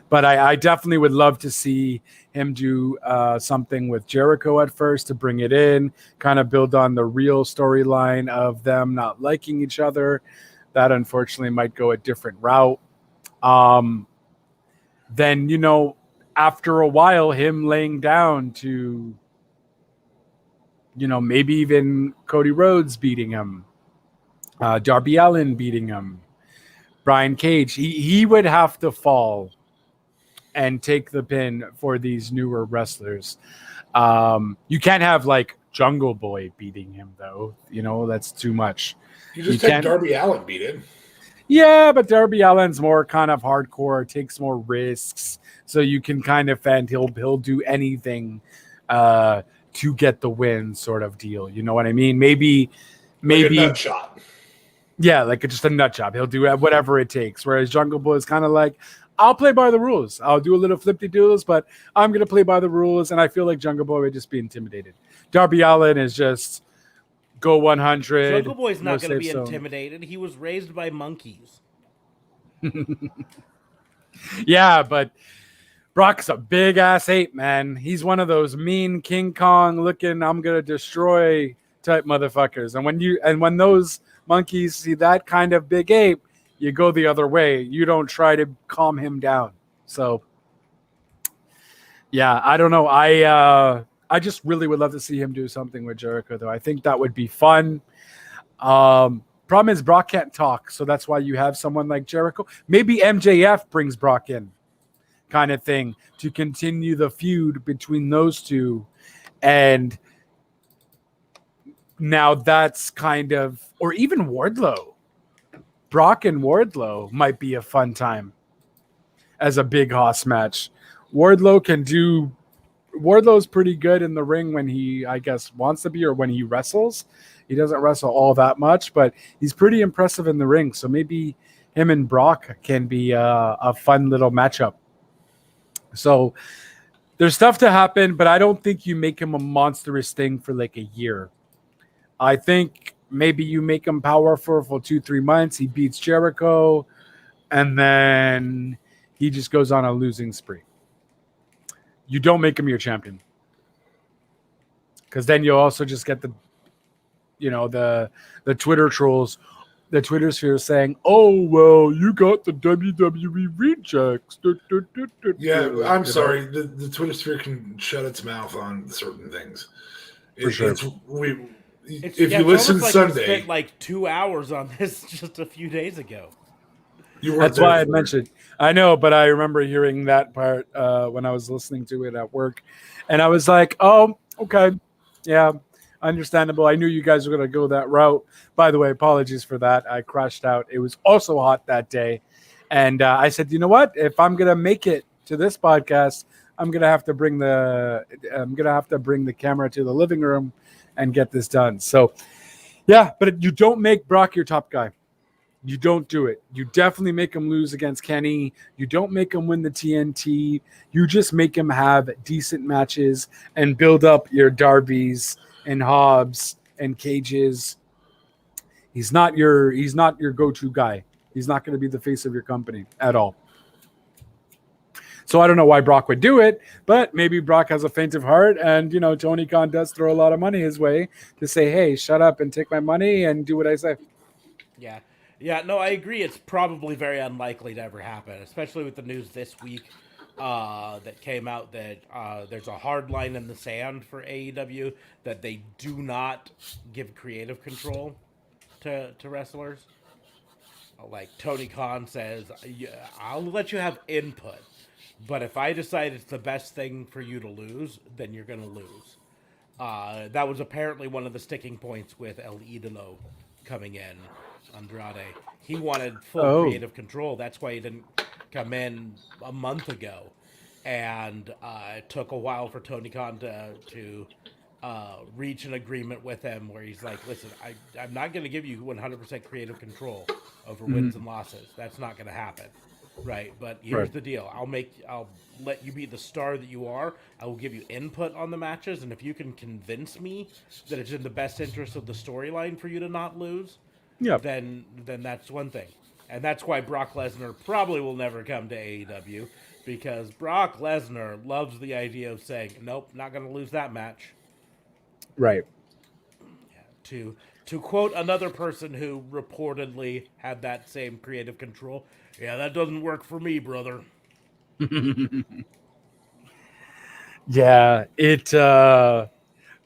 But I definitely would love to see him do something with Jericho at first to bring it in, kind of build on the real storyline of them not liking each other. That unfortunately might go a different route. Then, after a while, him laying down to, maybe even Cody Rhodes beating him, Darby Allin beating him, Brian Cage, he would have to fall and take the pin for these newer wrestlers. You can't have like Jungle Boy beating him though. That's too much. You just had Darby Allin beat him. Yeah, but Darby Allin's more kind of hardcore, takes more risks, so you can kind of fend. He'll do anything to get the win, sort of deal. You know what I mean? Maybe Like a nut shot. Yeah, like just a nut job. He'll do whatever it takes. Whereas Jungle Boy is kind of like, I'll play by the rules. I'll do a little flippy-doodles, but I'm going to play by the rules, and I feel like Jungle Boy would just be intimidated. Darby Allin is just go 100. Jungle Boy's not going to be zone. intimidated. He was raised by monkeys. Yeah, but Brock's a big-ass ape, man. He's one of those mean King Kong-looking, I'm going to destroy type motherfuckers. And when those monkeys see that kind of big ape, you go the other way. You don't try to calm him down. So, yeah, I don't know. I just really would love to see him do something with Jericho, though. I think that would be fun. Problem is Brock can't talk, so that's why you have someone like Jericho. Maybe MJF brings Brock in, kind of thing, to continue the feud between those two. And now that's kind of, or even Wardlow. Brock and Wardlow might be a fun time as a big hoss match. Wardlow's pretty good in the ring when he, I guess, wants to be, or when he wrestles. He doesn't wrestle all that much, but he's pretty impressive in the ring. So maybe him and Brock can be a fun little matchup. So there's stuff to happen, but I don't think you make him a monstrous thing for like a year. I think maybe you make him powerful for 2-3 months. He beats Jericho, and then he just goes on a losing spree. You don't make him your champion, because then you'll also just get the Twitter trolls, the Twitter sphere saying, "Oh well, you got the WWE rejects." Yeah, I'm sorry. The Twitter sphere can shut its mouth on certain things. For sure. If you listen like Sunday, we spent like 2 hours on this just a few days ago. That's why I mentioned. I know, but I remember hearing that part when I was listening to it at work, and I was like, "Oh, okay, yeah, understandable." I knew you guys were going to go that route. By the way, apologies for that. I crashed out. It was also hot that day, and I said, "You know what? If I'm going to make it to this podcast, I'm going to have to bring the camera to the living room and get this done." So, yeah, but you don't make Brock your top guy. You don't do it. You definitely make him lose against Kenny. You don't make him win the TNT. You just make him have decent matches and build up your Darbys and Hobbs and Cages. He's not your go-to guy. He's not going to be the face of your company at all. So I don't know why Brock would do it, but maybe Brock has a faint of heart, and Tony Khan does throw a lot of money his way to say, "Hey, shut up and take my money and do what I say." Yeah, no, I agree. It's probably very unlikely to ever happen, especially with the news this week that came out that there's a hard line in the sand for AEW that they do not give creative control to wrestlers. Like Tony Khan says, yeah, I'll let you have input, but if I decide it's the best thing for you to lose, then you're going to lose. That was apparently one of the sticking points with El Idolo coming in. Andrade. He wanted full creative control. That's why he didn't come in a month ago. And it took a while for Tony Khan to reach an agreement with him where he's like, "Listen, I'm not going to give you 100% creative control over wins and losses. That's not going to happen." Right. But here's the deal. I'll let you be the star that you are. I will give you input on the matches. And if you can convince me that it's in the best interest of the storyline for you to not lose, then that's one thing. And that's why Brock Lesnar probably will never come to AEW, because Brock Lesnar loves the idea of saying, "Nope, not going to lose that match." Right. Yeah, to quote another person who reportedly had that same creative control, "Yeah, that doesn't work for me, brother." Yeah,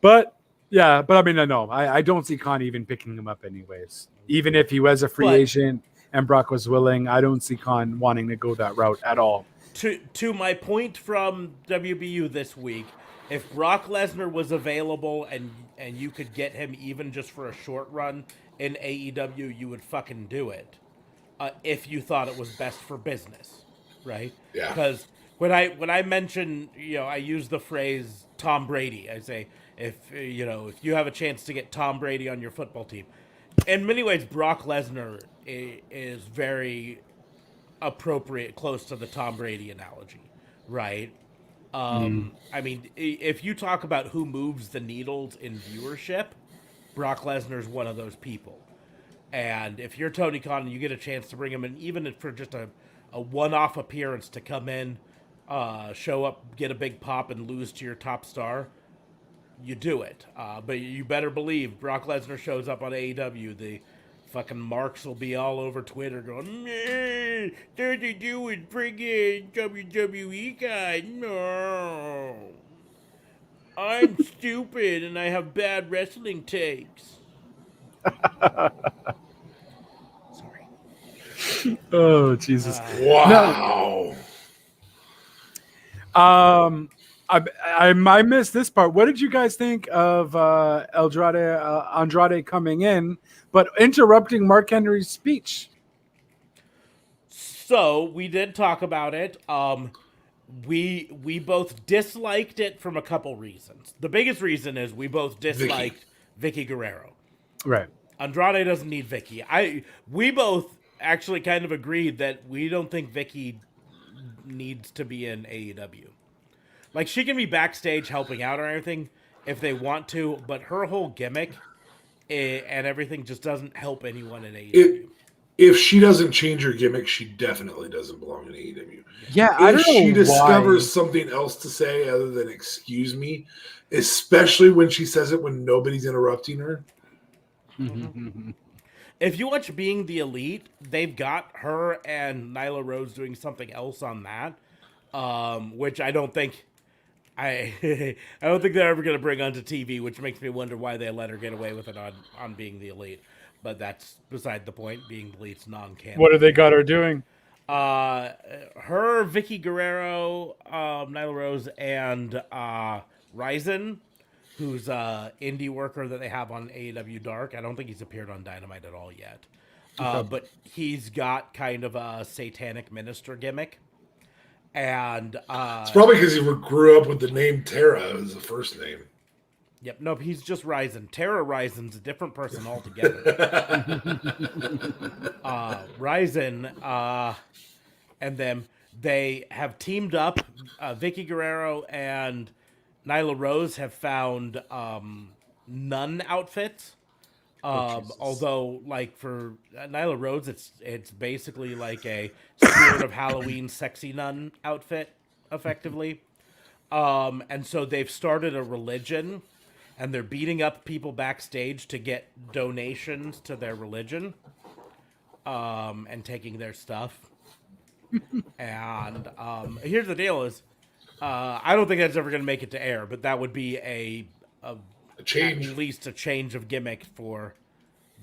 but I mean, no, I don't see Khan even picking him up anyways. Even if he was a free agent and Brock was willing, I don't see Khan wanting to go that route at all. To my point from WBU this week, if Brock Lesnar was available and you could get him even just for a short run in AEW, you would fucking do it. If you thought it was best for business, right? Yeah. Because when I mention, I use the phrase Tom Brady. I say, if you have a chance to get Tom Brady on your football team, in many ways, Brock Lesnar is very appropriate, close to the Tom Brady analogy, right? I mean, if you talk about who moves the needles in viewership, Brock Lesnar is one of those people. And if you're Tony Khan and you get a chance to bring him in, even for just a one-off appearance to come in, show up, get a big pop, and lose to your top star, you do it. But you better believe Brock Lesnar shows up on AEW, the fucking Marks will be all over Twitter going, "Nah, don't they do with friggin' WWE guy? No. I'm stupid and I have bad wrestling takes." Sorry. Oh Jesus. Wow. I missed this part. What did you guys think of Andrade coming in, but interrupting Mark Henry's speech? So we did talk about it. We both disliked it from a couple reasons. The biggest reason is we both disliked Vicky Guerrero. Right. Andrade doesn't need Vicky. We both actually kind of agreed that we don't think Vicky needs to be in AEW. Like, she can be backstage helping out or anything if they want to, but her whole gimmick and everything just doesn't help anyone in AEW. If she doesn't change her gimmick, she definitely doesn't belong in AEW. Yeah, I If don't she know discovers why. something else to say other than "excuse me," especially when she says it when nobody's interrupting her. If you watch Being the Elite, they've got her and Nyla Rose doing something else on that, which I don't think I don't think they're ever going to bring onto TV, which makes me wonder why they let her get away with it on Being the Elite. But that's beside the point. Being the Elite's non-canon. What have they got her doing? Her, Vicky Guerrero, Nyla Rose, and Ryzen, who's indie worker that they have on AEW Dark. I don't think he's appeared on Dynamite at all yet. But he's got kind of a satanic minister gimmick. And It's probably because he grew up with the name Tara as the first name. yep, nope, he's just Ryzen. Tara Ryzen's a different person altogether. Ryzen, and then they have teamed up. Vicky Guerrero and Nyla Rose have found nun outfits. Although, like, for Nyla Rose, it's basically like a Spirit of Halloween sexy nun outfit, effectively. And so they've started a religion, and they're beating up people backstage to get donations to their religion, and taking their stuff. And here's the deal: is I don't think that's ever going to make it to air, but that would be a Change. at least a change of gimmick for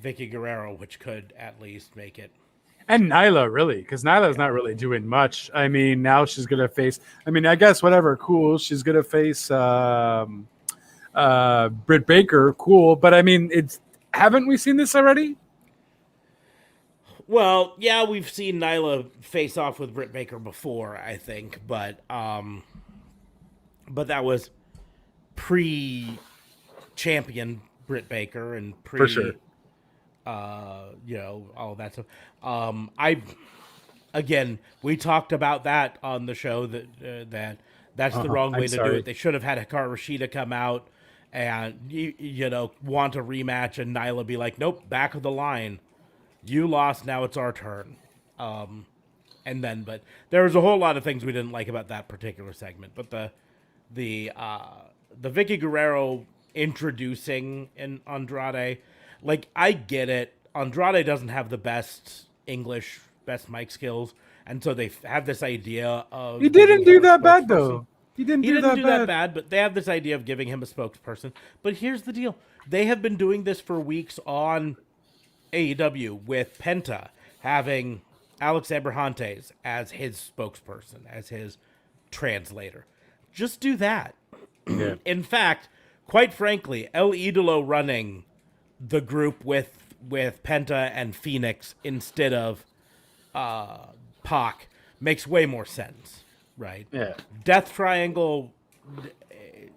Vicky Guerrero, which could at least make it. And Nyla, really, because Nyla's not really doing much. I mean, now she's gonna face. I mean, I guess whatever, cool. She's gonna face Britt Baker, cool. But I mean, haven't we seen this already? Well, yeah, we've seen Nyla face off with Britt Baker before, I think, but that was pre-champion Britt Baker and pre, For sure. all of that stuff. We talked about that on the show that's the wrong way to do it. They should have had Hikaru Shida come out and want a rematch, and Nyla be like, "Nope, back of the line. You lost. Now it's our turn." But there was a whole lot of things we didn't like about that particular segment. But the Vicky Guerrero introducing in Andrade, like, I get it. Andrade doesn't have the best English, best mic skills, and so they have this idea of. He didn't do that bad spokesperson. though. He didn't do that bad. But they have this idea of giving him a spokesperson. But here's the deal: they have been doing this for weeks on AEW with Penta having Alex Abrahantes as his spokesperson, as his translator. Just do that. Yeah. In fact, quite frankly, El Idolo running the group with Penta and Phoenix instead of Pac makes way more sense, right? Yeah. Death Triangle,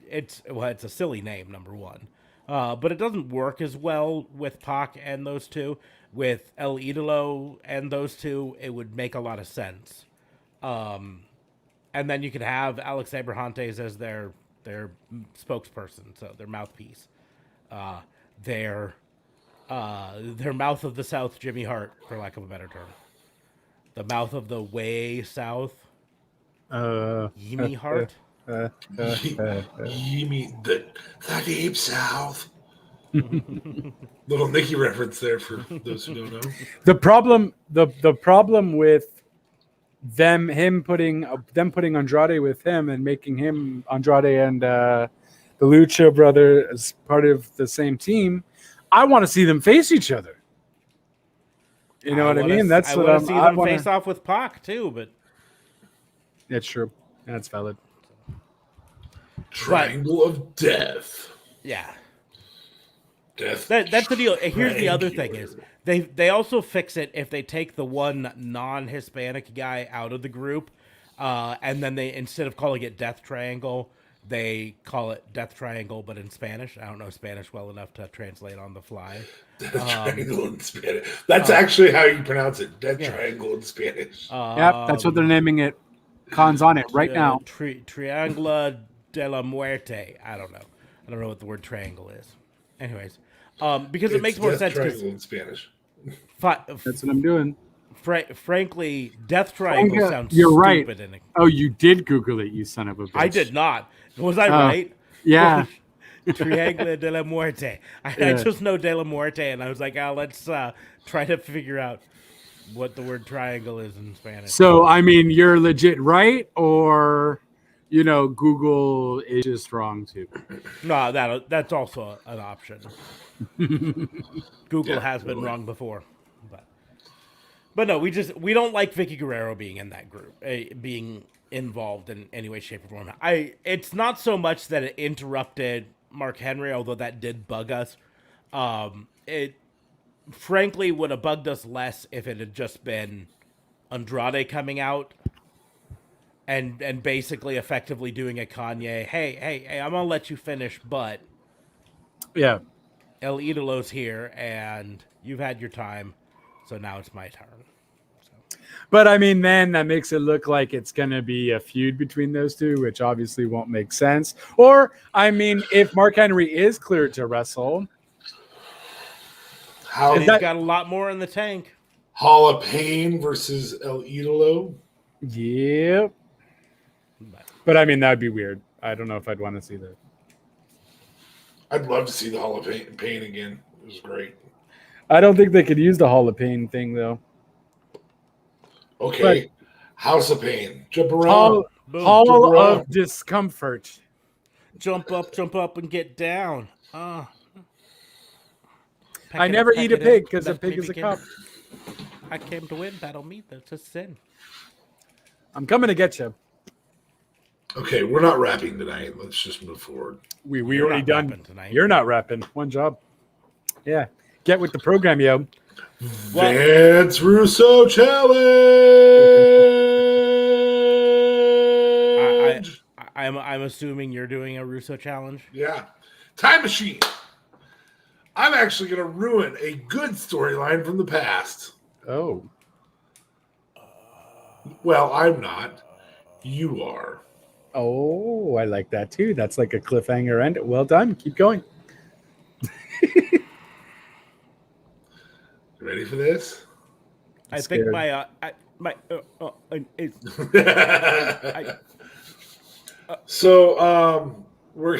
it's a silly name, number one. But it doesn't work as well with Pac and those two. With El Idolo and those two, it would make a lot of sense. And then you could have Alex Abrahantes as their spokesperson, so their mouthpiece. Their mouth of the South, Jimmy Hart, for lack of a better term. The mouth of the way South, Jimmy Hart. You mean the deep south? Little Nicky reference there for those who don't know. The problem with them putting Andrade with him and making him Andrade and the Lucha brother as part of the same team, I want to see them face each other. You know what I mean? That's I what want to see them wanna- face off with Pac too, but That's true. That's valid. Triangle of Death. yeah. Death. That's the deal. Here's the other thing is Triangular. they also fix it if they take the one non-Hispanic guy out of the group, and then they, instead of calling it Death Triangle, they call it Death Triangle, but in Spanish. I don't know Spanish well enough to translate on the fly. Death Triangle in Spanish. That's actually how you pronounce it. Death Triangle in Spanish. Yep, that's what they're naming it. Khan's on it right now. Triangula de la Muerte. I don't know. I don't know what the word triangle is. Anyways, because it It's makes more Death sense. Triangle in Spanish. That's what I'm doing. Frankly, Death Triangle sounds you're right. stupid. And Oh, you did Google it, you son of a bitch. I did not. Was I right? Yeah. Triangle de la Muerte. I Yeah. just know de la Muerte, and I was like, let's try to figure out what the word triangle is in Spanish. So, I mean, you're legit right, or, Google is just wrong too. No, that's also an option. Google has been wrong before, but no, we don't like Vicky Guerrero being in that group, being involved in any way, shape, or form. It's not so much that it interrupted Mark Henry, although that did bug us. It frankly would have bugged us less if it had just been Andrade coming out and basically effectively doing a Kanye, hey, I'm gonna let you finish, but Yeah. El Idolo's here and you've had your time, so now it's my turn. But, I mean, then that makes it look like it's going to be a feud between those two, which obviously won't make sense. Or, I mean, if Mark Henry is cleared to wrestle, How And he's got a lot more in the tank. Hall of Pain versus El Idolo. yep. But, I mean, that would be weird. I don't know if I'd want to see that. I'd love to see the Hall of Pain again. It was great. I don't think they could use the Hall of Pain thing, though. Okay. House of Pain. Jump around. Hall Boom. Hall Jabra. of Discomfort. Jump up, and get down. I Peck never it, eat a peck it pig in, because a let me pig is a begin. cup. I came to win, battle me, that's a sin. I'm coming to get you. Okay, we're not rapping tonight. Let's just move forward. We You're already not done. rapping tonight. You're not rapping. One job. Yeah. Get with the program, yo. Well- Vance Russo challenge. I'm assuming you're doing a Russo challenge. Yeah. Time Machine. I'm actually going to ruin a good storyline from the past. Oh. Well, I'm not. You are. Oh, I like that too. That's like a cliffhanger end. Well done. Keep going. Ready for this? I think scared. So, we're.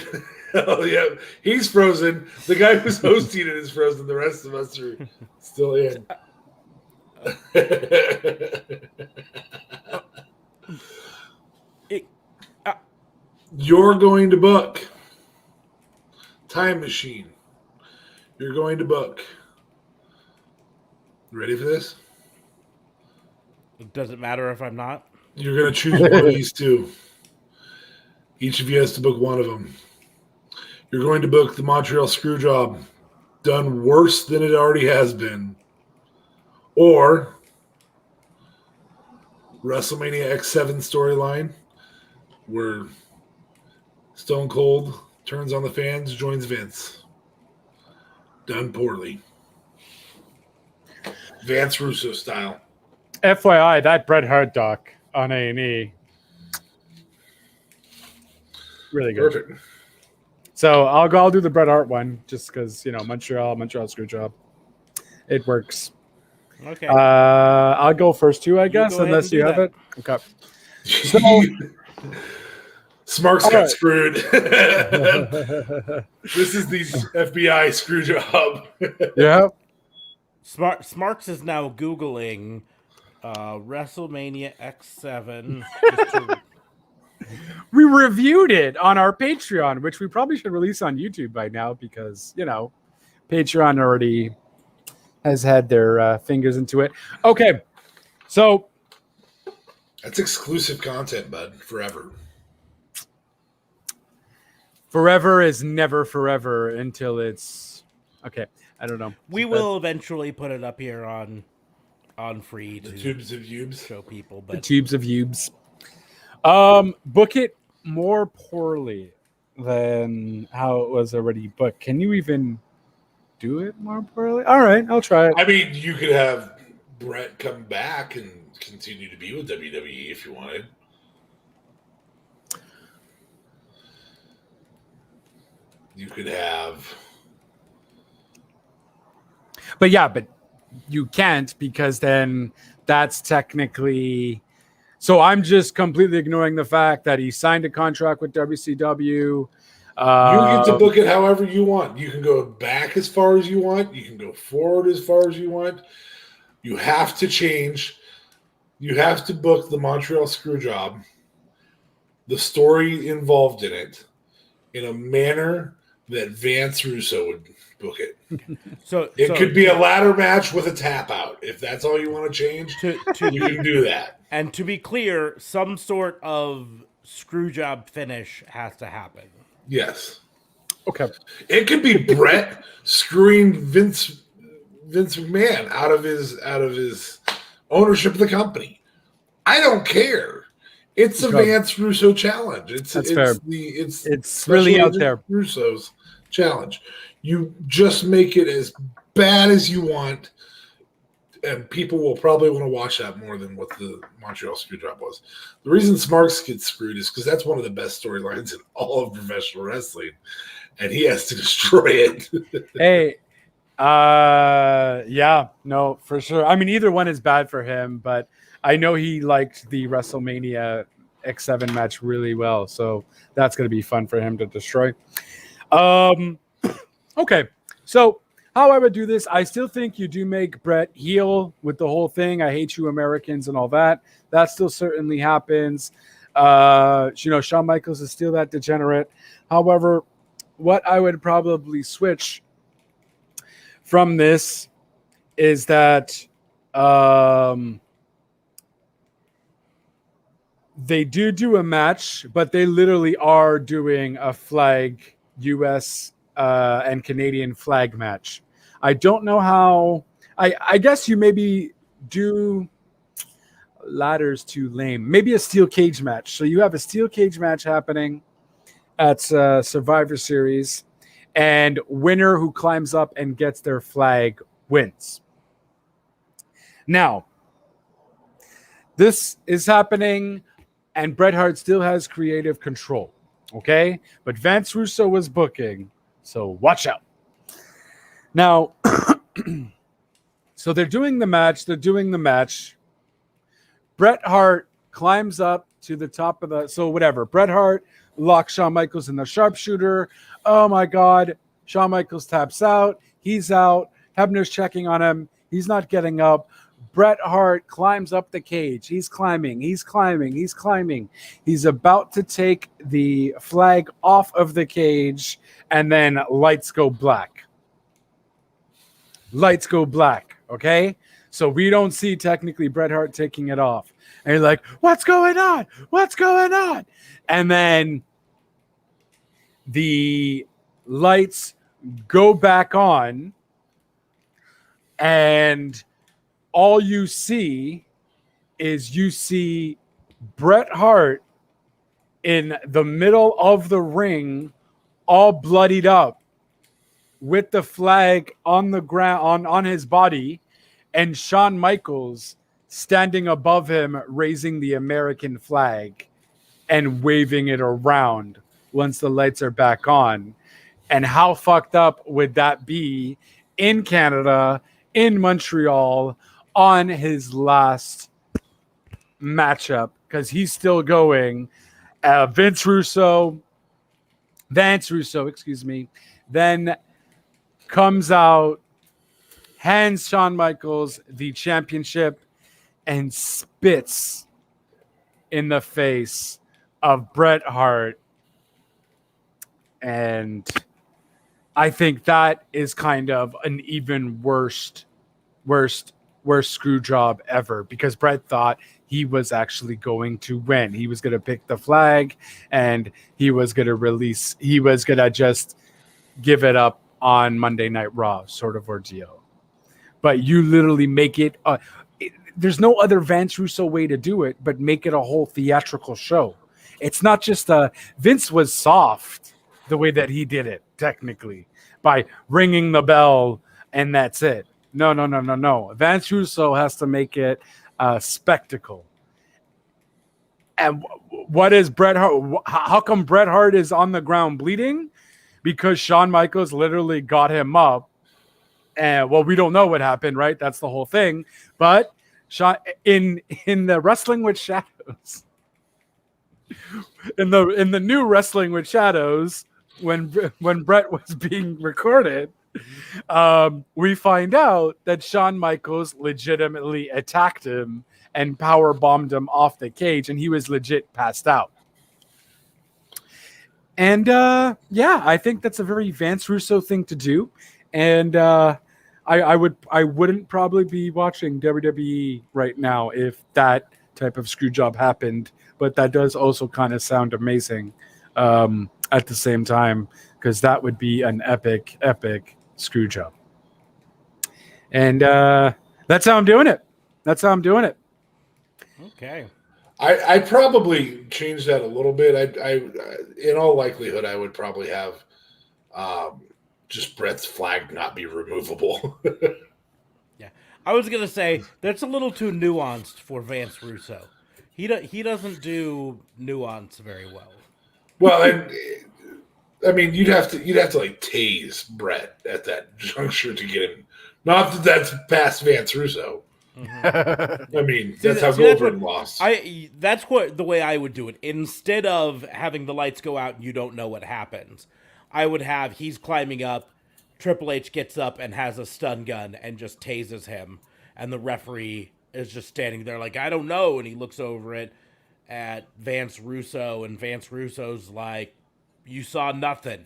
Oh, yeah. He's frozen. The guy who's hosting it is frozen. The rest of us are still in. You're going to book Time Machine. You're going to book. Ready for this? Does it matter if I'm not? You're going to choose one of these two. Each of you has to book one of them. You're going to book the Montreal Screwjob, done worse than it already has been. Or WrestleMania X7 storyline, where Stone Cold turns on the fans, joins Vince. Done poorly. Vance Russo style. FYI, that Bret Hart doc on A&E. Really good. Perfect. So I'll do the Bret Hart one just because, Montreal Screwjob. It works. Okay. I'll go first too, I guess, go ahead unless and you do have that. it. Okay. Smarks All got right. screwed. This is the FBI screw job. Yeah. Smarks is now Googling WrestleMania X7. We reviewed it on our Patreon, which we probably should release on YouTube by now because, Patreon already has had their fingers into it. Okay. So That's exclusive content, bud. Forever. forever is never forever until it's okay. I don't know. We will eventually put it up here on free The to tubes of Ubes. show people, the but tubes of Ubes. Book it more poorly than how it was already booked. Can you even do it more poorly? All right, I'll try it. I mean, you could have Brett come back and continue to be with WWE if you wanted. You could have. But you can't because then that's technically. So I'm just completely ignoring the fact that he signed a contract with WCW. You get to book it however you want. You can go back as far as you want. You can go forward as far as you want. You have to change. You have to book the Montreal Screwjob, the story involved in it, in a manner that Vance Russo would book it. so It could be a ladder match with a tap out. If that's all you want to change, to you can do that. and to be clear, some sort of screw job finish has to happen. Yes. Okay. It could be Brett screwing Vince McMahon out of his ownership of the company. I don't care. It's a Okay. Vance Russo challenge. That's fair. It's really Special out Agent there. Russo's challenge. You just make it as bad as you want, and people will probably want to watch that more than what the Montreal Screwjob was. The reason Smarks gets screwed is because that's one of the best storylines in all of professional wrestling, and he has to destroy it. Hey, yeah, no, for sure. I mean, either one is bad for him, but I know he liked the WrestleMania X7 match really well, so that's going to be fun for him to destroy. Okay, so how I would do this, I still think you do make Brett heel with the whole thing. I hate you Americans and all that. That still certainly happens. Shawn Michaels is still that degenerate. However, what I would probably switch from this is that they do a match, but they literally are doing a flag U.S. And Canadian flag match. I don't know how. I guess you maybe do ladders too lame. Maybe a steel cage match. So you have a steel cage match happening at Survivor Series, and winner who climbs up and gets their flag wins. Now, this is happening, and Bret Hart still has creative control. Okay, but Vance Russo was booking, so watch out. Now, so they're doing the match. Bret Hart climbs up to the top of Bret Hart locks Shawn Michaels in the sharpshooter. Oh my God. Shawn Michaels taps out. He's out. Hebner's checking on him. He's not getting up. Bret Hart climbs up the cage. He's climbing. He's about to take the flag off of the cage, and then lights go black. Okay? So we don't see technically Bret Hart taking it off. And you're like, what's going on? And then the lights go back on, and all you see is Bret Hart in the middle of the ring, all bloodied up, with the flag on the ground, on his body, and Shawn Michaels standing above him, raising the American flag and waving it around once the lights are back on. And how fucked up would that be in Canada, in Montreal, on his last matchup? Because he's still going. Vance Russo, excuse me, then comes out, hands Shawn Michaels the championship, and spits in the face of Bret Hart. And I think that is kind of an even worst screw job ever, because Bret thought he was actually going to win. He was going to pick the flag and he was going to just give it up on Monday Night Raw, sort of ordeal. But you literally make it, there's no other Vance Russo way to do it, but make it a whole theatrical show. It's not just Vince was soft the way that he did it, technically, by ringing the bell and that's it. No. Vance Russo has to make it a spectacle. And what is Bret Hart? How come Bret Hart is on the ground bleeding? Because Shawn Michaels literally got him up. And well, we don't know what happened, right? That's the whole thing. But in the Wrestling with Shadows, in the new Wrestling with Shadows, when Bret was being recorded, we find out that Shawn Michaels legitimately attacked him and power bombed him off the cage, and he was legit passed out. And yeah, I think that's a very Vance Russo thing to do. And I wouldn't probably be watching WWE right now if that type of screw job happened. But that does also kind of sound amazing at the same time, because that would be an epic screw job. And that's how I'm doing it. Okay. I'd probably change that a little bit. I in all likelihood, I would probably have just Bret's flag not be removable. Yeah, I was gonna say that's a little too nuanced for Vance Russo. He doesn't do nuance very well. Well, and I mean, you'd have to like tase Bret at that juncture to get him. Not that that's past Vance Russo. Mm-hmm. I mean, that's how Goldberg lost. That's the way I would do it. Instead of having the lights go out and you don't know what happens, I would have he's climbing up, Triple H gets up and has a stun gun and just tases him, and the referee is just standing there like, I don't know, and he looks over it at Vance Russo, and Vance Russo's like, you saw nothing.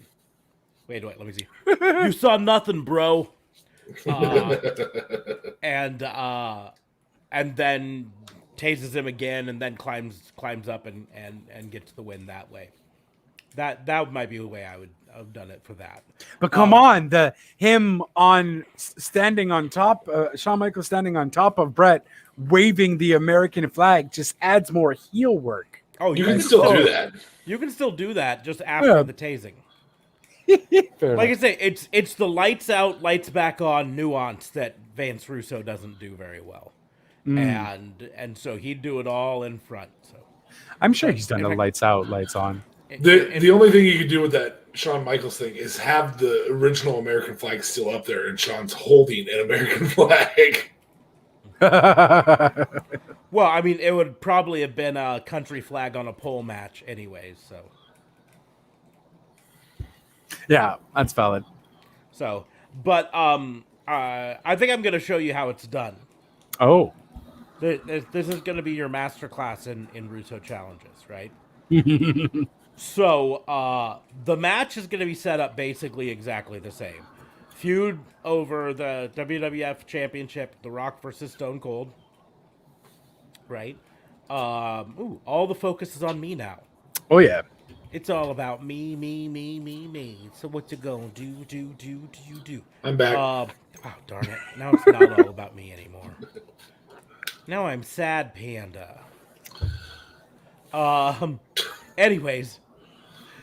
Wait, let me see. You saw nothing, bro. And then tases him again, and then climbs up and gets the win that way. That might be the way I would have done it for that. But come on, standing on top, Shawn Michaels standing on top of Bret, waving the American flag, just adds more heel work. Oh, you can still do that. You can still do that just after the tasing. Like I say, it's the lights out, lights back on nuance that Vance Russo doesn't do very well, and so he'd do it all in front. So I'm sure he's done the lights out, lights on. The only thing you could do with that Shawn Michaels thing is have the original American flag still up there, and Shawn's holding an American flag. Well, I mean, it would probably have been a country flag on a pole match, anyways. So. Yeah, that's valid. So, but I think I'm going to show you how it's done. Oh. This is going to be your masterclass in Russo challenges, right? So, the match is going to be set up basically exactly the same. Feud over the WWF Championship, The Rock versus Stone Cold. Right? All the focus is on me now. Oh, yeah. It's all about me. So what you gonna do? I'm back. Oh, darn it. Now it's not all about me anymore. Now I'm sad panda. Anyways,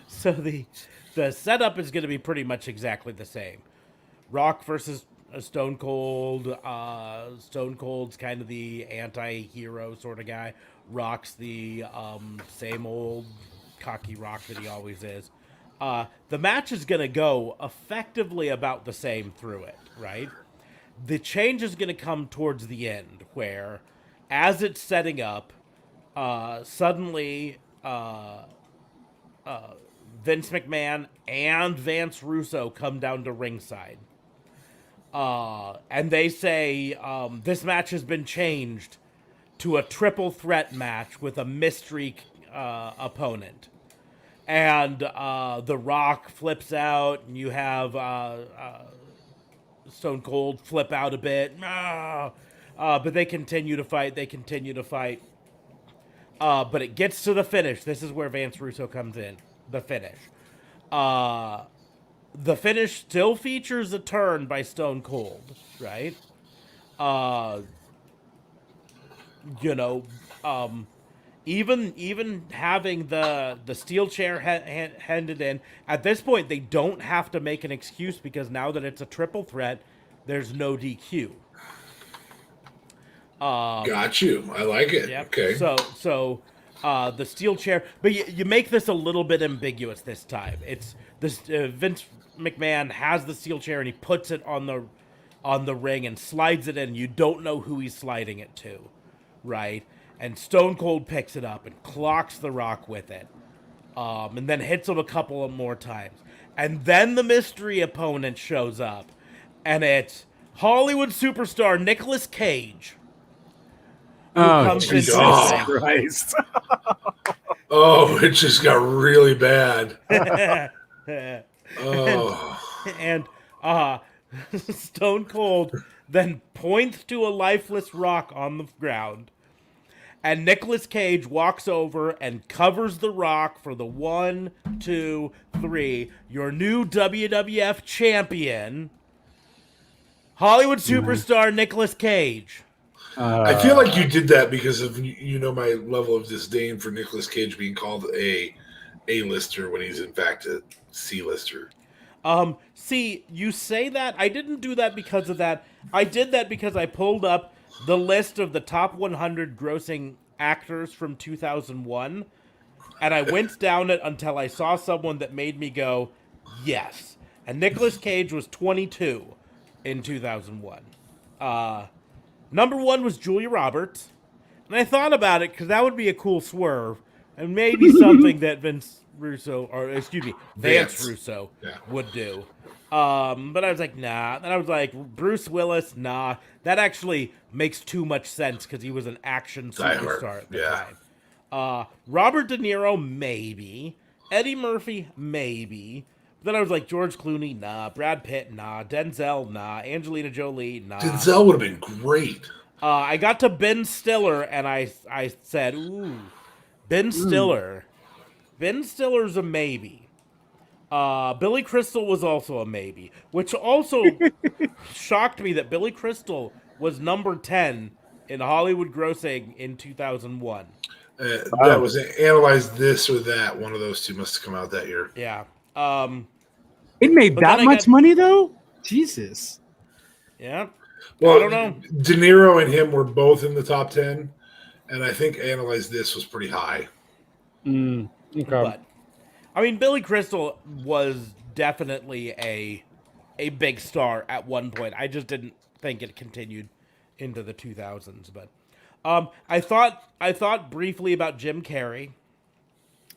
so the setup is going to be pretty much exactly the same. Rock versus Stone Cold. Stone Cold's kind of the anti-hero sort of guy. Rock's the same old cocky Rock that he always is. The match is going to go effectively about the same through it, right? The change is going to come towards the end, where as it's setting up, suddenly Vince McMahon and Vance Russo come down to ringside. And they say this match has been changed to a triple threat match with a mystery opponent. And The Rock flips out, and you have Stone Cold flip out a bit. But they continue to fight. But it gets to the finish. This is where Vance Russo comes in. The finish. The finish still features a turn by Stone Cold, right? Even having the steel chair handed in, at this point they don't have to make an excuse because now that it's a triple threat, there's no DQ. Got you. I like it. Yep. Okay. So the steel chair, but you make this a little bit ambiguous this time. It's this Vince McMahon has the steel chair and he puts it on the ring and slides it in. You don't know who he's sliding it to, right? And Stone Cold picks it up and clocks The Rock with it, and then hits him a couple of more times. And then the mystery opponent shows up, and it's Hollywood superstar Nicolas Cage. Oh, comes into Jesus the ring. Christ. Oh, it just got really bad. Oh. And Stone Cold then points to a lifeless Rock on the ground, and Nicolas Cage walks over and covers the Rock for the 1, 2, 3. Your new WWF champion, Hollywood superstar Nicolas Cage. I feel like you did that because of my level of disdain for Nicolas Cage being called a A-lister when he's in fact a C-lister. See, you say that. I didn't do that because of that. I did that because I pulled up the list of the top 100 grossing actors from 2001, and I went down it until I saw someone that made me go, yes. And Nicolas Cage was 22 in 2001. Number 1 was Julia Roberts, and I thought about it because that would be a cool swerve, and maybe something that Vance Russo would do. But I was like, nah. And I was like, Bruce Willis, nah. That actually makes too much sense because he was an action superstar at the time. Robert De Niro, maybe. Eddie Murphy, maybe. Then I was like, George Clooney, nah. Brad Pitt, nah. Denzel, nah. Angelina Jolie, nah. Denzel would have been great. I got to Ben Stiller, and I said, ooh, Ben Stiller. Ben Stiller's a maybe. Billy Crystal was also a maybe, which also shocked me that Billy Crystal was number 10 in Hollywood grossing in 2001. That was Analyze This or That. One of those two must have come out that year. Yeah. It made But that then I much got- money, though? Jesus. Yeah. Well, I don't know. De Niro and him were both in the top 10, and I think Analyze This was pretty high. Okay. But I mean, Billy Crystal was definitely a big star at one point. I just didn't think it continued into the 2000s. But I thought briefly about Jim Carrey.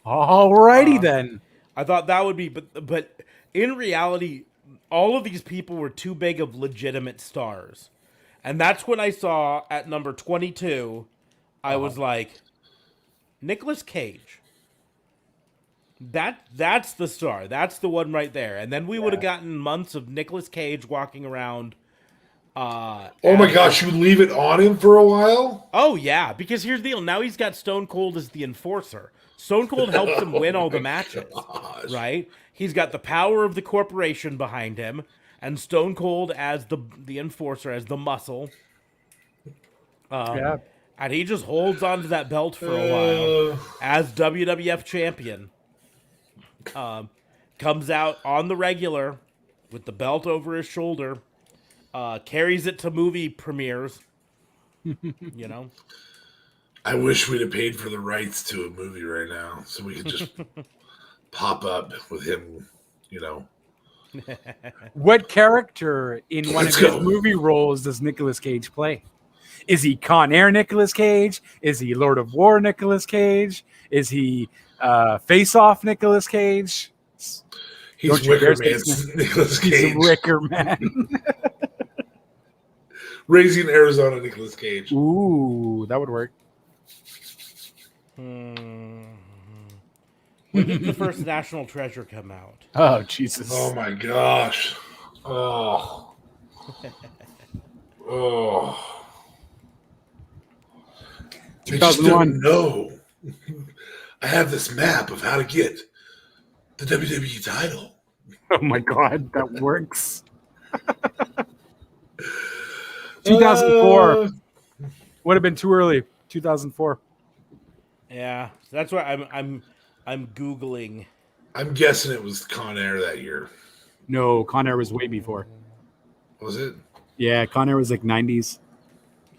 Alrighty then. I thought that would be, but in reality, all of these people were too big of legitimate stars, and that's when I saw at number 22, I was like, Nicolas Cage. That's the star. That's the one right there. And then we would have gotten months of Nicolas Cage walking around. Oh my gosh, you leave it on him for a while? Oh yeah, because here's the deal. Now he's got Stone Cold as the enforcer. Stone Cold helps him win all the matches, right? He's got the power of the corporation behind him, and Stone Cold as the enforcer, as the muscle. Yeah. And he just holds on to that belt for a while as WWF champion. Comes out on the regular with the belt over his shoulder, carries it to movie premieres. You know, I wish we'd have paid for the rights to a movie right now so we could just pop up with him, What character in one of Let's his go. movie roles does Nicolas Cage play? Is he Con Air Nicolas Cage? Is he Lord of War Nicolas Cage? Is he Face Off, Nicolas Cage. He's Don't you Wicker dare say Man's his name. Nicolas He's Cage. a Wicker Man. Raising Arizona Nicolas Cage. Ooh, that would work. When did the first National Treasure come out? Oh, Jesus. Oh my gosh. Oh. Oh. They just 2001. don't know. I have this map of how to get the WWE title. Oh, my God. That works. 2004. Would have been too early. 2004. Yeah, so that's why I'm googling. I'm guessing it was Con Air that year. No, Con Air was way before. Was it? Yeah, Con Air was like 90s.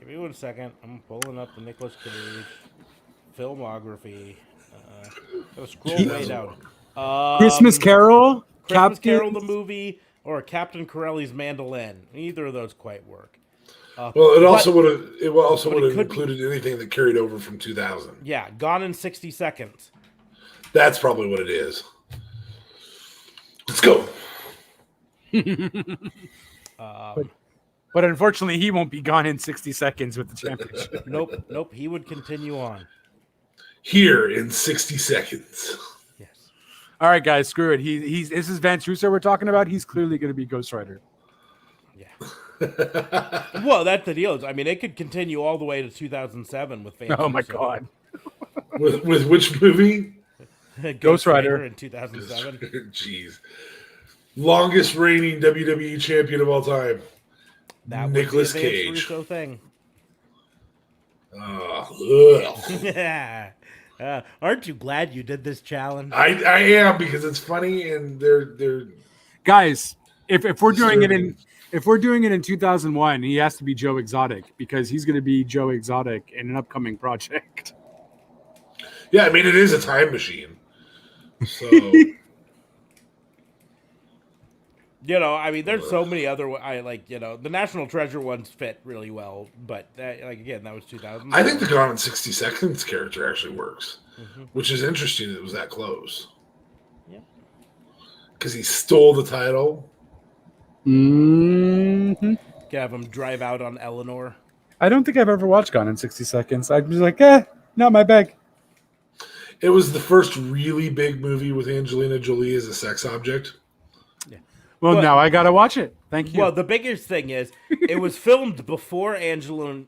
Give me 1 second. I'm pulling up the Nicolas Cage filmography. Go scroll way down. Christmas Carol? Christmas Captain- Carol the movie, or Captain Corelli's Mandolin. Neither of those quite work. Well, it also would have. It also but it would have could be- included anything that carried over from 2000. Yeah, Gone in 60 Seconds. That's probably what it is. Let's go. But unfortunately, he won't be gone in 60 seconds with the championship. Nope. He would continue on. Here in 60 seconds. Yes. All right, guys, screw it. This is Vance Russo we're talking about. He's clearly going to be Ghost Rider. Yeah. Well, that's the deal. I mean, it could continue all the way to 2007 with Van. Oh, my Russo. God. With which movie? Ghost Rider. in 2007. Jeez. Longest reigning WWE champion of all time. That Nicolas was the Vance Cage. Russo thing. Ugh. Aren't you glad you did this challenge? I am, because it's funny and they're Guys, if we're doing it Disturbing. if we're doing it in 2001, he has to be Joe Exotic because he's going to be Joe Exotic in an upcoming project. yeah, I mean it is a time machine. So I mean, there's so many other. The National Treasure ones fit really well, but again, that was 2000. I think the Gone in 60 Seconds character actually works, which is interesting that it was that close. Yeah. Because he stole the title. Mm-hmm. Could have him drive out on Eleanor. I don't think I've ever watched Gone in 60 Seconds. I'm just like, not my bag. It was the first really big movie with Angelina Jolie as a sex object. Well, Well- now I got to watch it. Thank you. Well, the biggest thing is it was filmed before Angelina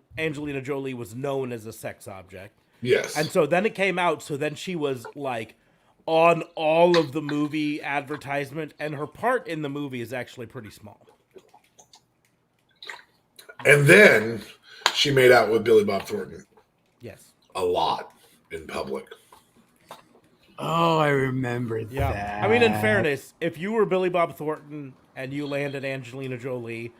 Jolie was known as a sex object. Yes. And so then it came out, so then she was like on all of the movie advertisement, and her part in the movie is actually pretty small. And then she made out with Billy Bob Thornton Yes. a lot in public. oh, I remember Yeah. that. I mean, in fairness, if you were Billy Bob Thornton and you landed Angelina Jolie,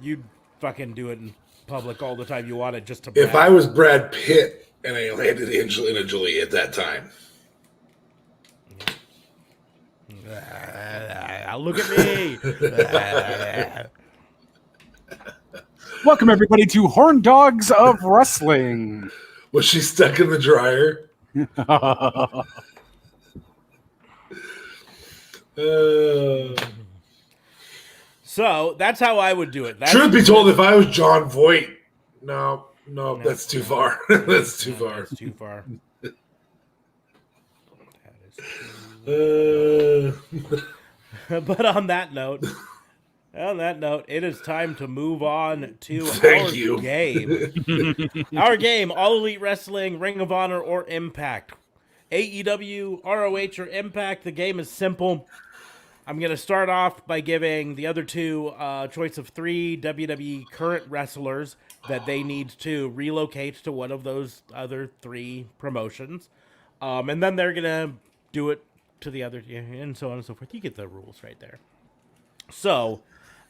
you'd fucking do it in public all the time you wanted just to If brag. I was Brad Pitt and I landed Angelina Jolie at that time, Look at me. Welcome, everybody, to Horn Dogs of Wrestling. was she stuck in the dryer? So that's how I would do it. That's, Truth be told, if I was John Voight, no, that's too far. That's too far. That's too far. But on that note, it is time to move on to Thank our you. game. Our game, All Elite Wrestling, Ring of Honor, or Impact. AEW, ROH, or Impact. The game is simple. I'm going to start off by giving the other two choice of 3 WWE current wrestlers that they need to relocate to one of those other 3 promotions. And then they're going to do it to the other, and so on and so forth. You get the rules right there. So,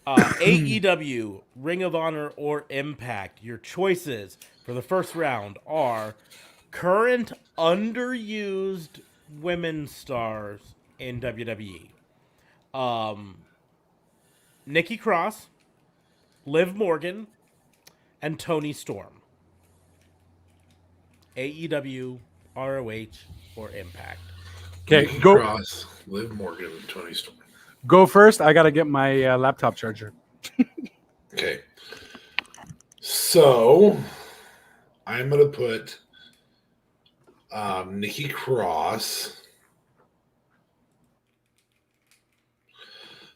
AEW, Ring of Honor, or Impact. Your choices for the first round are current underused women stars in WWE. Nikki Cross, Liv Morgan, and Toni Storm. AEW, ROH, or Impact. Okay, Nikki go Cross, Liv Morgan, and Tony Storm. go first. I got to get my laptop charger. Okay. So I'm gonna put Nikki Cross,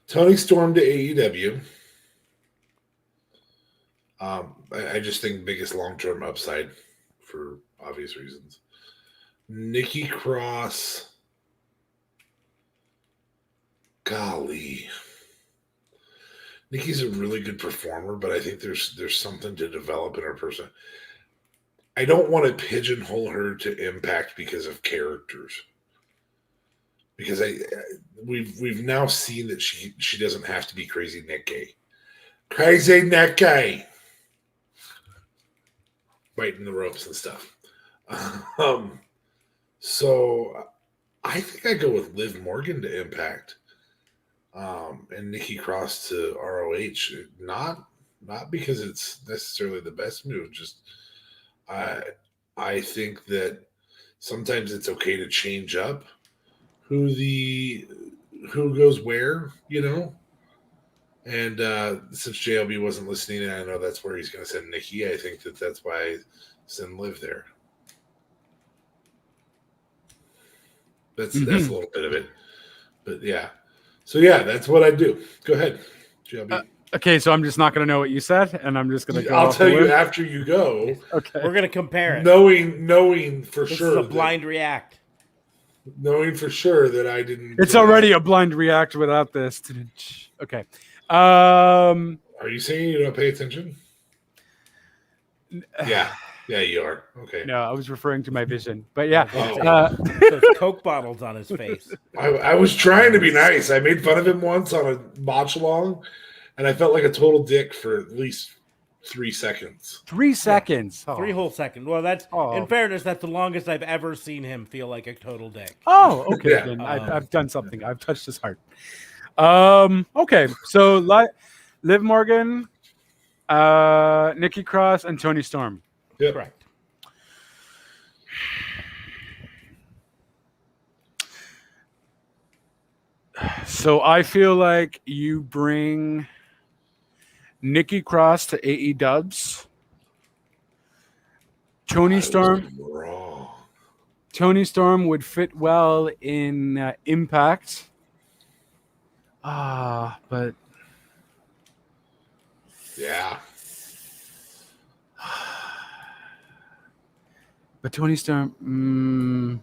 Tony Storm to AEW. I just think biggest long-term upside for obvious reasons. Nikki Cross. Golly. Nikki's a really good performer, but I think there's something to develop in her person. I don't want to pigeonhole her to Impact because of characters. Because we've now seen that she doesn't have to be Crazy Nikki. Crazy Nikki. Biting the ropes and stuff. So I think I go with Liv Morgan to Impact, and Nikki Cross to ROH. Not because it's necessarily the best move. Just I think that sometimes it's okay to change up who goes where, And since JLB wasn't listening, and I know that's where he's going to send Nikki, I think that's why I send Liv there. That's a little bit of it, but yeah. So yeah, that's what I do. Go ahead, JLB. Okay, so I'm just not going to know what you said, and I'm just going to go. I'll tell you after you go. Okay, We're gonna compare it. Knowing for This sure. is a blind react. Knowing for sure that I didn't. it's already a blind react without this. Okay. Are you saying you don't pay attention? Yeah, you are. Okay. No, I was referring to my vision, but yeah. Oh. Those Coke bottles on his face. I was trying to be nice. I made fun of him once on a botch along, and I felt like a total dick for at least 3 seconds. 3 seconds. Oh. 3 whole seconds. Well, that's in fairness, that's the longest I've ever seen him feel like a total dick. Oh, okay. Yeah. Then I've done something. I've touched his heart. Okay. So Liv Morgan, Nikki Cross, and Tony Storm. Yep. Correct. So I feel like you bring Nikki Cross to AE Dubs. Tony Storm would fit well in Impact. But Yeah. But Tony Storm,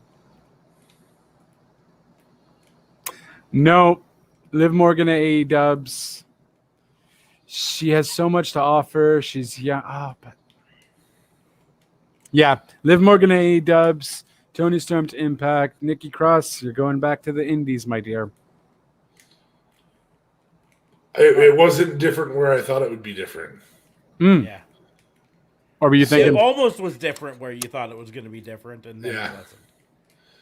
no. Liv Morgan at AE Dubs. She has so much to offer. She's young. But yeah, Liv Morgan at AE Dubs. Tony Storm to Impact. Nikki Cross, you're going back to the Indies, my dear. It wasn't different where I thought it would be different. Yeah. Or were you thinking? It almost was different where you thought it was going to be different, and then it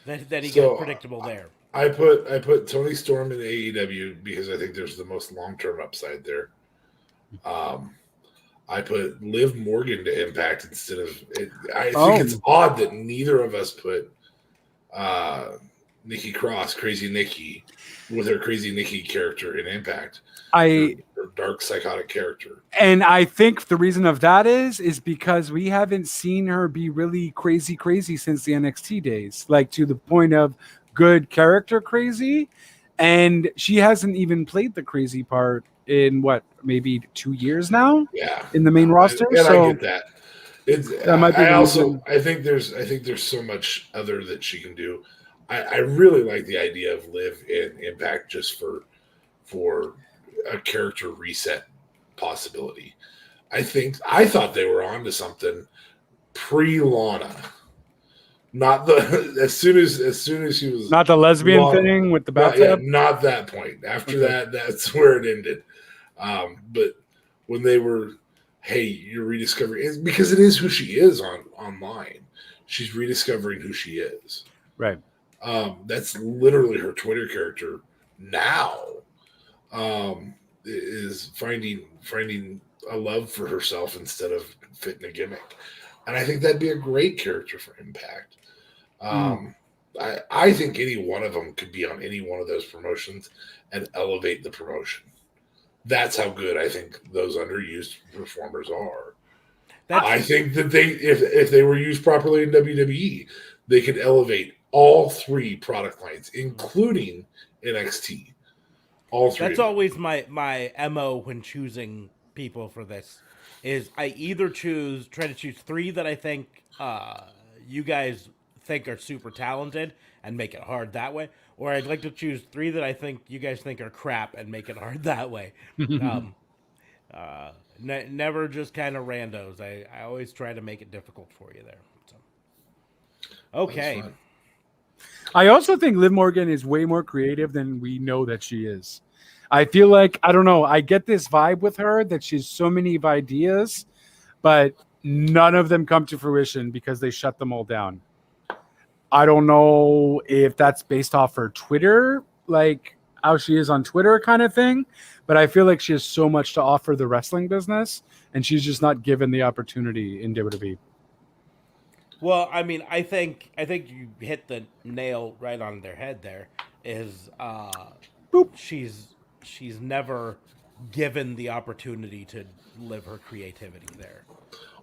wasn't. Then he gets predictable there. I put Tony Storm in AEW because I think there's the most long-term upside there. I put Liv Morgan to Impact instead of. I think it's odd that neither of us put Nikki Cross, Crazy Nikki, with her Crazy Nikki character in Impact. Her dark psychotic character. And I think the reason of that is because we haven't seen her be really crazy since the NXT days, like to the point of good character crazy. And she hasn't even played the crazy part in maybe 2 years now. Yeah, in the main roster. I So get that. that might be I think there's so much other that she can do. I really like the idea of Liv in Impact just for a character reset possibility. I thought they were onto something pre-Lana. Not the as soon as she was not the lesbian Lana, thing with the bathtub. not that point. After that, that's where it ended. But when they were, hey, you're rediscovering, because it is who she is online. She's rediscovering who she is. Right. That's literally her Twitter character now. Is finding a love for herself instead of fitting a gimmick, and I think that'd be a great character for Impact. I think any one of them could be on any one of those promotions and elevate the promotion. That's how good I think those underused performers are. I think that if they were used properly in WWE, they could elevate all three product lines, including NXT. All three. That's always my MO when choosing people for this. Is I either try to choose three that I think you guys think are super talented and make it hard that way, or I'd like to choose three that I think you guys think are crap and make it hard that way. Never just kind of randos. I always try to make it difficult for you there. So. Okay. I also think Liv Morgan is way more creative than we know that she is. I feel like, I don't know, I get this vibe with her that she's so many ideas, but none of them come to fruition because they shut them all down. I don't know if that's based off her Twitter, like how she is on Twitter kind of thing, but I feel like she has so much to offer the wrestling business, and she's just not given the opportunity in WWE. Well, I mean, I think you hit the nail right on their head. There is, she's never given the opportunity to live her creativity there,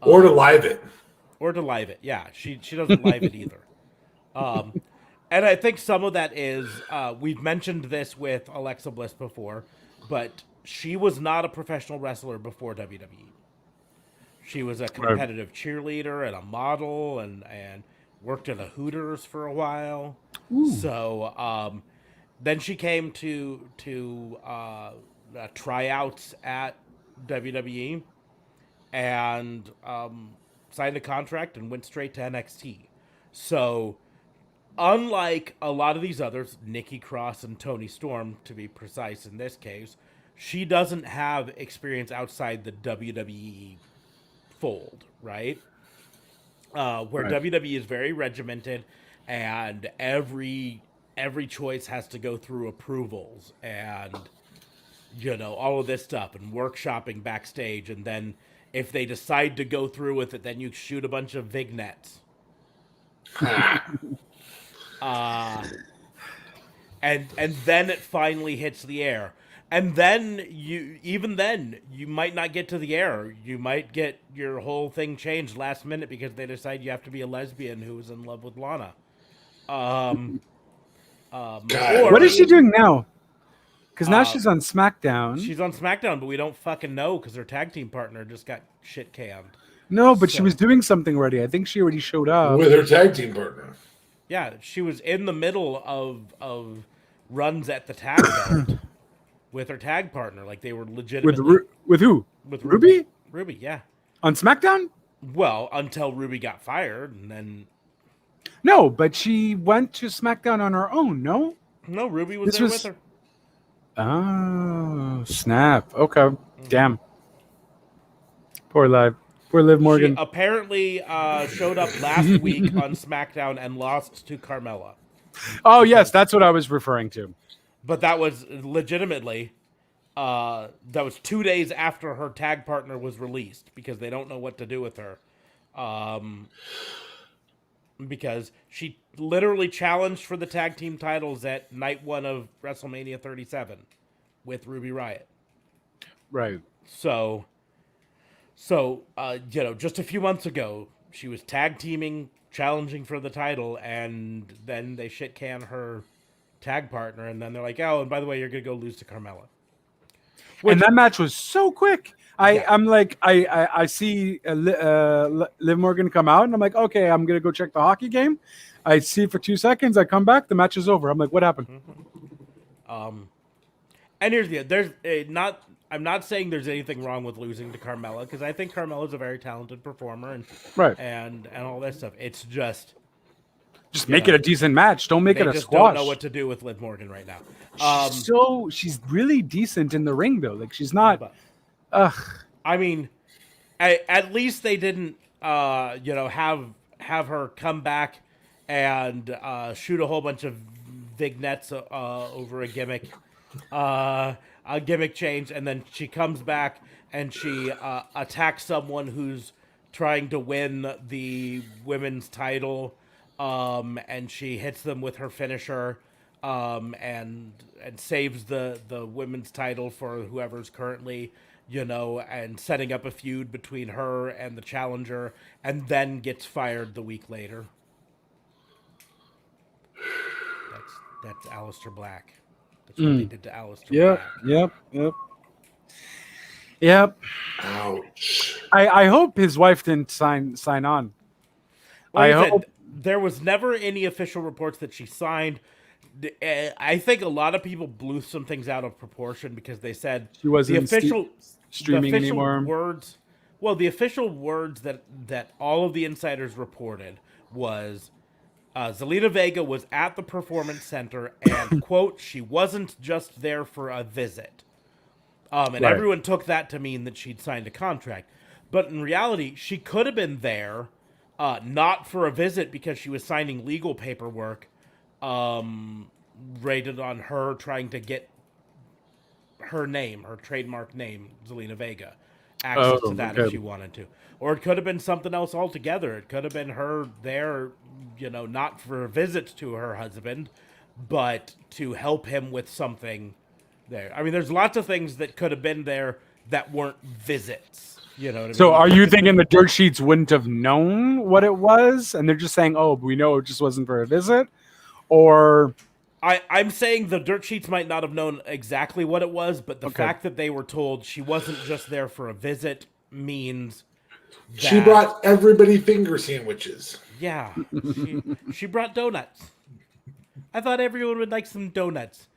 or to live it, Yeah, she doesn't live it either. And I think some of that is we've mentioned this with Alexa Bliss before, but she was not a professional wrestler before WWE. She was a competitive cheerleader and a model and worked at a Hooters for a while. Ooh. So then she came to tryouts at WWE and signed a contract and went straight to NXT. So unlike a lot of these others, Nikki Cross and Toni Storm, to be precise in this case, she doesn't have experience outside the WWE fold, right? Where WWE is very regimented, and every choice has to go through approvals and all of this stuff and workshopping backstage, and then if they decide to go through with it, then you shoot a bunch of vignettes. And then it finally hits the air. And then you might not get to the air. You might get your whole thing changed last minute because they decide you have to be a lesbian who is in love with Lana. What is she doing now? Because now she's on SmackDown. She's on SmackDown, but we don't fucking know because her tag team partner just got shit canned. No, but she was doing something already. I think she already showed up with her tag team partner. Yeah, she was in the middle of runs at the tag belt. With her tag partner, like they were legitimately with who? With Ruby? Ruby, yeah. On SmackDown? Well, until Ruby got fired, and then. No, but she went to SmackDown on her own. No, Ruby was there with her. Oh, snap! Okay, damn. Poor Liv Morgan. She apparently showed up last week on SmackDown and lost to Carmella. Oh yes, that's what I was referring to. But that was legitimately, that was 2 days after her tag partner was released because they don't know what to do with her. Because she literally challenged for the tag team titles at night 1 of WrestleMania 37 with Ruby Riott. Right. So, just a few months ago, she was tag teaming, challenging for the title, and then they shit can her tag partner, and then they're like, oh, and by the way, you're gonna go lose to Carmella. And that match was so quick. I'm like, I see Liv Morgan come out, and I'm like, okay, I'm gonna go check the hockey game. I see for 2 seconds, I come back, the match is over. I'm like, what happened? And here's I'm not saying there's anything wrong with losing to Carmella because I think Carmella's a very talented performer and all that stuff. It's just make it a decent match. Don't make it a squash. Don't know what to do with Liv Morgan right now. She's really decent in the ring though. Like she's not. I mean, at least they didn't, have her come back and shoot a whole bunch of vignettes over a gimmick change, and then she comes back and she attacks someone who's trying to win the women's title. and she hits them with her finisher, and saves the women's title for whoever's currently, and setting up a feud between her and the challenger, and then gets fired the week later. That's Aleister Black. That's what they did to Aleister Black. Yep. Ouch. I hope his wife didn't sign on. Like I said, hope there was never any official reports that she signed. I think a lot of people blew some things out of proportion because they said she wasn't the official streaming the official anymore. words. Well, the official words that all of the insiders reported was Zelina Vega was at the Performance Center and quote, she wasn't just there for a visit. And Right. everyone took that to mean that she'd signed a contract. But in reality, she could have been there, not for a visit because she was signing legal paperwork rated on her trying to get her name, her trademark name, Zelina Vega, access to that if she wanted to. Or it could have been something else altogether. It could have been her there, not for a visit to her husband, but to help him with something there. I mean, there's lots of things that could have been there that weren't visits. You know what I mean? So are you thinking the dirt sheets wouldn't have known what it was, and they're just saying, "Oh, we know it just wasn't for a visit," or I'm saying the dirt sheets might not have known exactly what it was, but the fact that they were told she wasn't just there for a visit means that, She brought everybody finger sandwiches. yeah, she brought donuts. I thought everyone would like some donuts.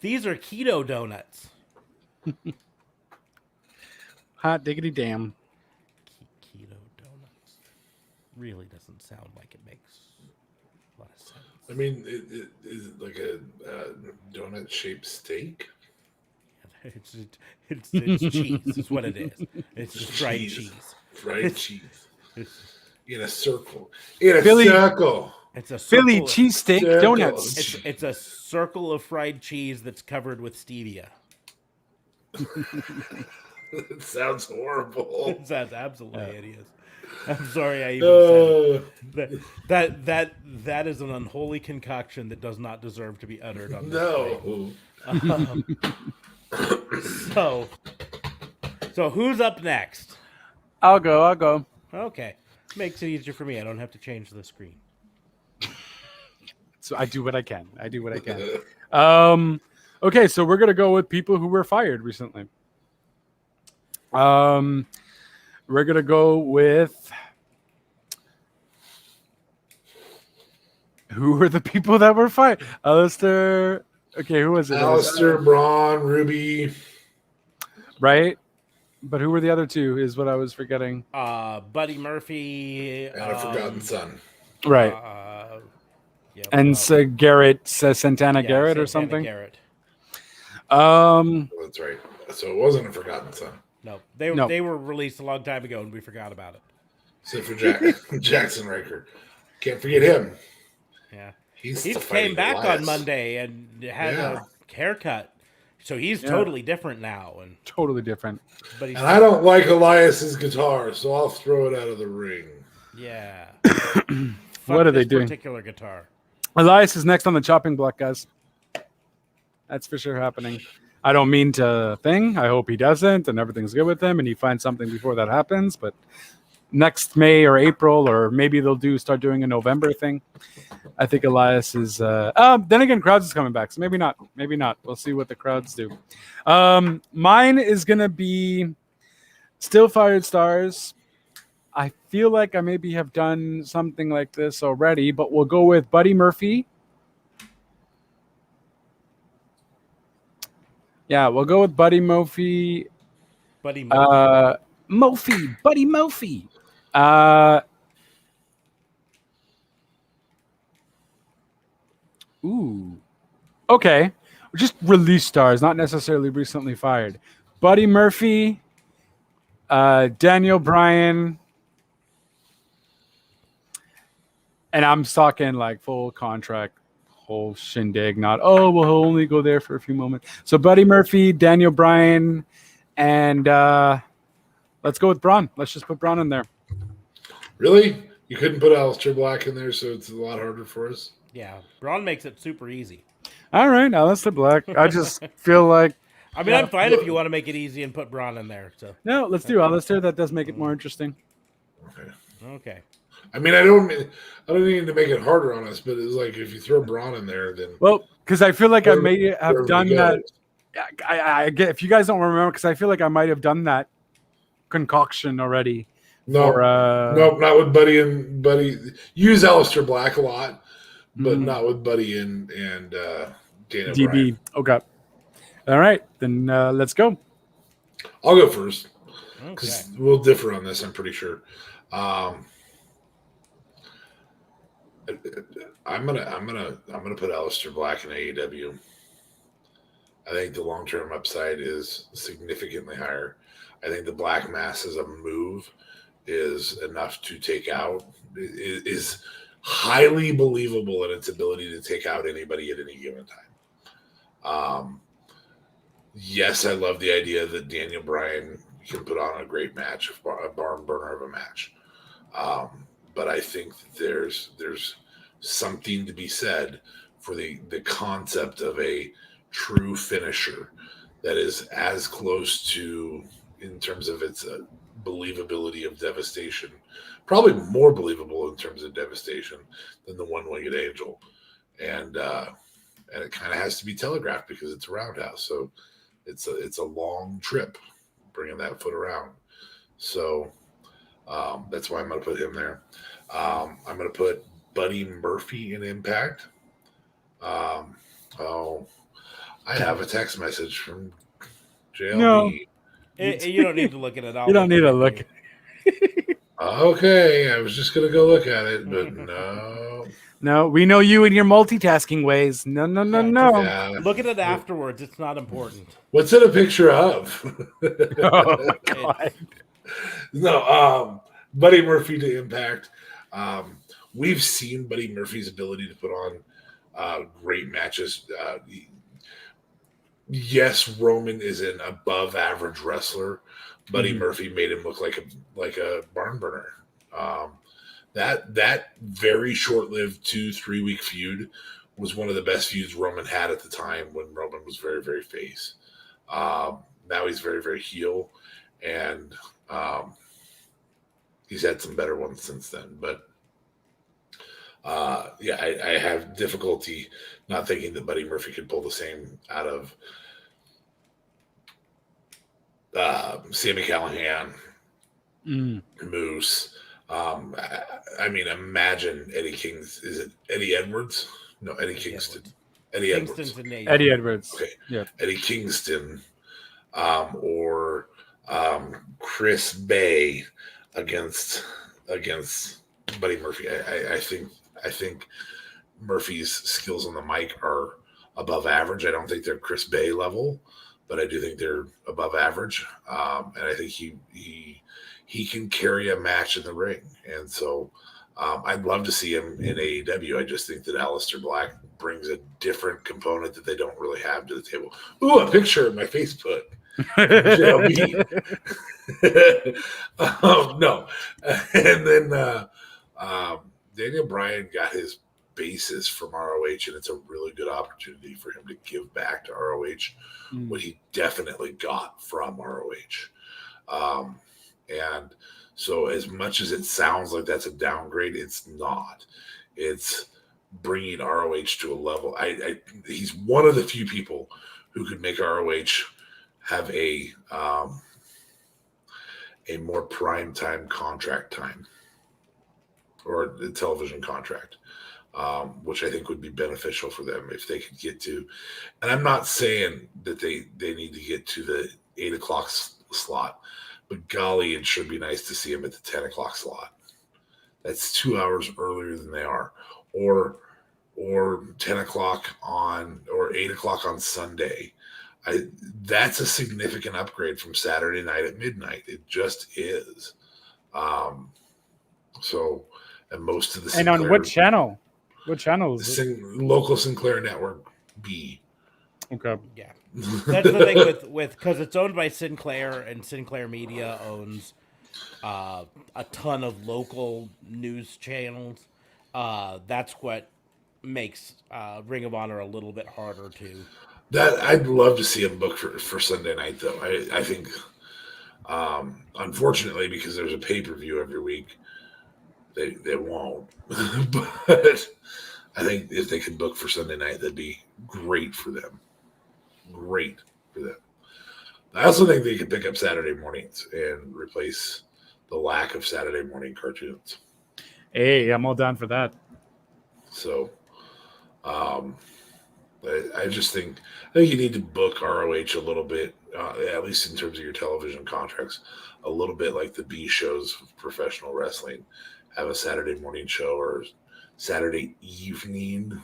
These are keto donuts. hot diggity damn? Keto donuts really doesn't sound like it makes a lot of sense. I mean, is it like a donut shaped steak? It's cheese. Is what it is. It's just fried cheese. Fried cheese. It's, In a circle. In a Philly- circle. it's a Philly circle- cheesesteak Circle. donuts. It's a circle of fried cheese that's covered with stevia. It sounds horrible. It sounds absolutely hideous. I'm sorry I even said it. That is an unholy concoction that does not deserve to be uttered on this plane. No. So who's up next? I'll go. Okay. Makes it easier for me. I don't have to change the screen. So I do what I can. Okay, so we're gonna go with people who were fired recently. We're gonna go with who were the people that were fired? Aleister. Okay, who was it? Aleister, Braun, Ruby. Right? But who were the other two? Is what I was forgetting. Buddy Murphy. And a Forgotten Son. Right. Yeah, And Garrett, Santana Garrett or Santana something. Garrett. That's right. So it wasn't a Forgotten Son. No, No. they were released a long time ago, and we forgot about it. Except for Jackson Riker. Can't forget him. Yeah, He he came back on Monday and had a haircut, so he's totally different now. And Totally different. but he's And I don't like Elias's guitar, so I'll throw it out of the ring. yeah. What are they this doing? Particular guitar. Elias is next on the chopping block, guys. That's for sure happening. I don't mean to thing. I hope he doesn't and everything's good with him and he finds something before that happens. But next May or April, or maybe they'll start doing a November thing. I think Elias is then again, Crowds is coming back. So maybe not. Maybe not. We'll see what the Crowds do. Mine is gonna be Still Fired Stars. I feel like I maybe have done something like this already, but we'll go with Buddy Murphy. Yeah, we'll go with Buddy Murphy. Buddy Buddy Murphy. Ooh. Okay. Just release stars, not necessarily recently fired. Buddy Murphy, Daniel Bryan, and I'm talking like full contract, whole shindig, not, we'll only go there for a few moments. So Buddy Murphy, Daniel Bryan, and let's go with Braun. Let's just put Braun in there. Really? You couldn't put Aleister Black in there, so it's a lot harder for us. Yeah, Braun makes it super easy. All right, Aleister Black. I just feel like I mean, Yeah. I'm fine if you want to make it easy and put Braun in there. So no. Let's do Aleister. That does make it more interesting. Okay. okay. I mean, I don't need to make it harder on us, but it's like if you throw Braun in there, then Well, because I feel like I may wherever have he done goes. that. I get if you guys don't remember, because I feel like I might have done that concoction already. No, For, nope, not with Buddy and Buddy. Use Aleister Black a lot, but Mhm. not with Buddy and Dana DB. Bryan. Okay. All right, then let's go. I'll go first Okay. because we'll differ on this. I'm pretty sure. I'm gonna put Aleister Black in AEW. I think the long term upside is significantly higher. I think the Black Mass as a move is enough to take out. Is highly believable in its ability to take out anybody at any given time. Yes, I love the idea that Daniel Bryan can put on a great match, a barn burner of a match. But I think that there's something to be said for the concept of a true finisher that is as close to, in terms of its believability of devastation, probably more believable in terms of devastation than the one-winged angel, and it kind of has to be telegraphed because it's a roundhouse, so it's a long trip bringing that foot around. So that's why I'm going to put him there. I'm going to put Buddy Murphy in Impact. I have a text message from JLB. No. You don't need to look at it. You don't need to look. Okay, I was just going to go look at it, but no. No, we know you and your multitasking ways. No. Yeah. Look at it afterwards. It's not important. What's it a picture of? Oh my god. No, Buddy Murphy to Impact. We've seen Buddy Murphy's ability to put on great matches. Yes, Roman is an above average wrestler. Buddy Murphy made him look like a barn burner. That very short lived 2-3 week feud was one of the best feuds Roman had at the time when Roman was very, very face. Now he's very, very heel, and he's had some better ones since then. But I have difficulty not thinking that Buddy Murphy could pull the same out of Sami Callihan, Moose. I mean, imagine Eddie King's. Is it Eddie Edwards? No, Eddie Kingston. Eddie Edwards. Kingston's in Eddie Edwards. Okay. Yeah. Eddie Kingston, or Chris Bay against Buddy Murphy. I think Murphy's skills on the mic are above average. I don't think they're Chris Bay level, but I do think they're above average. And I think he can carry a match in the ring. And so I'd love to see him in AEW. I just think that Aleister Black brings a different component that they don't really have to the table. Ooh, a picture of my Facebook. JLB. No. And then Daniel Bryan got his basis from ROH, and it's a really good opportunity for him to give back to ROH what he definitely got from ROH. And so as much as it sounds like that's a downgrade, it's not. It's bringing ROH to a level. He's one of the few people who could make ROH have a more prime time contract time, or the television contract, which I think would be beneficial for them if they could get to. And I'm not saying that they need to get to the 8 o'clock slot, but golly, it should be nice to see them at the 10 o'clock slot. That's 2 hours earlier than they are, or 10 o'clock or 8 o'clock on Sunday. That's a significant upgrade from Saturday night at midnight. It just is. So, and most of the And on what channel? What channel is it? Local Sinclair Network B. Okay. Yeah, that's the thing with because it's owned by Sinclair, and Sinclair Media owns a ton of local news channels. That's what makes Ring of Honor a little bit harder to. That I'd love to see him book for Sunday night though. I think unfortunately because there's a pay-per-view every week, they won't. But I think if they could book for Sunday night, that'd be great for them. Great for them. I also think they could pick up Saturday mornings and replace the lack of Saturday morning cartoons. Hey, I'm all down for that. So, I just think you need to book ROH a little bit, at least in terms of your television contracts, a little bit like the B shows of professional wrestling. Have a Saturday morning show or Saturday evening.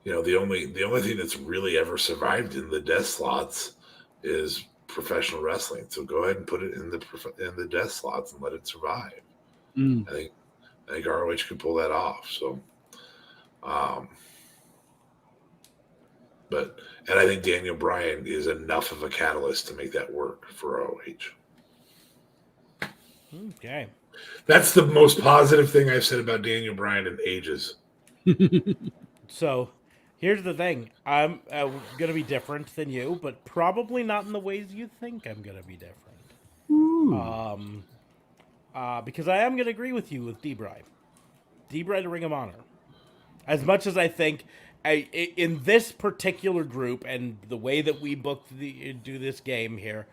The only thing that's really ever survived in the death slots is professional wrestling. So go ahead and put it in the death slots and let it survive. Mm. I think ROH could pull that off. So, and I think Daniel Bryan is enough of a catalyst to make that work for ROH. Okay. That's the most positive thing I've said about Daniel Bryan in ages. So, here's the thing. I'm going to be different than you, but probably not in the ways you think I'm going to be different. Because I am going to agree with you with D-Bry. D-Bry to Ring of Honor. As much as I think in this particular group and the way that we do this game here,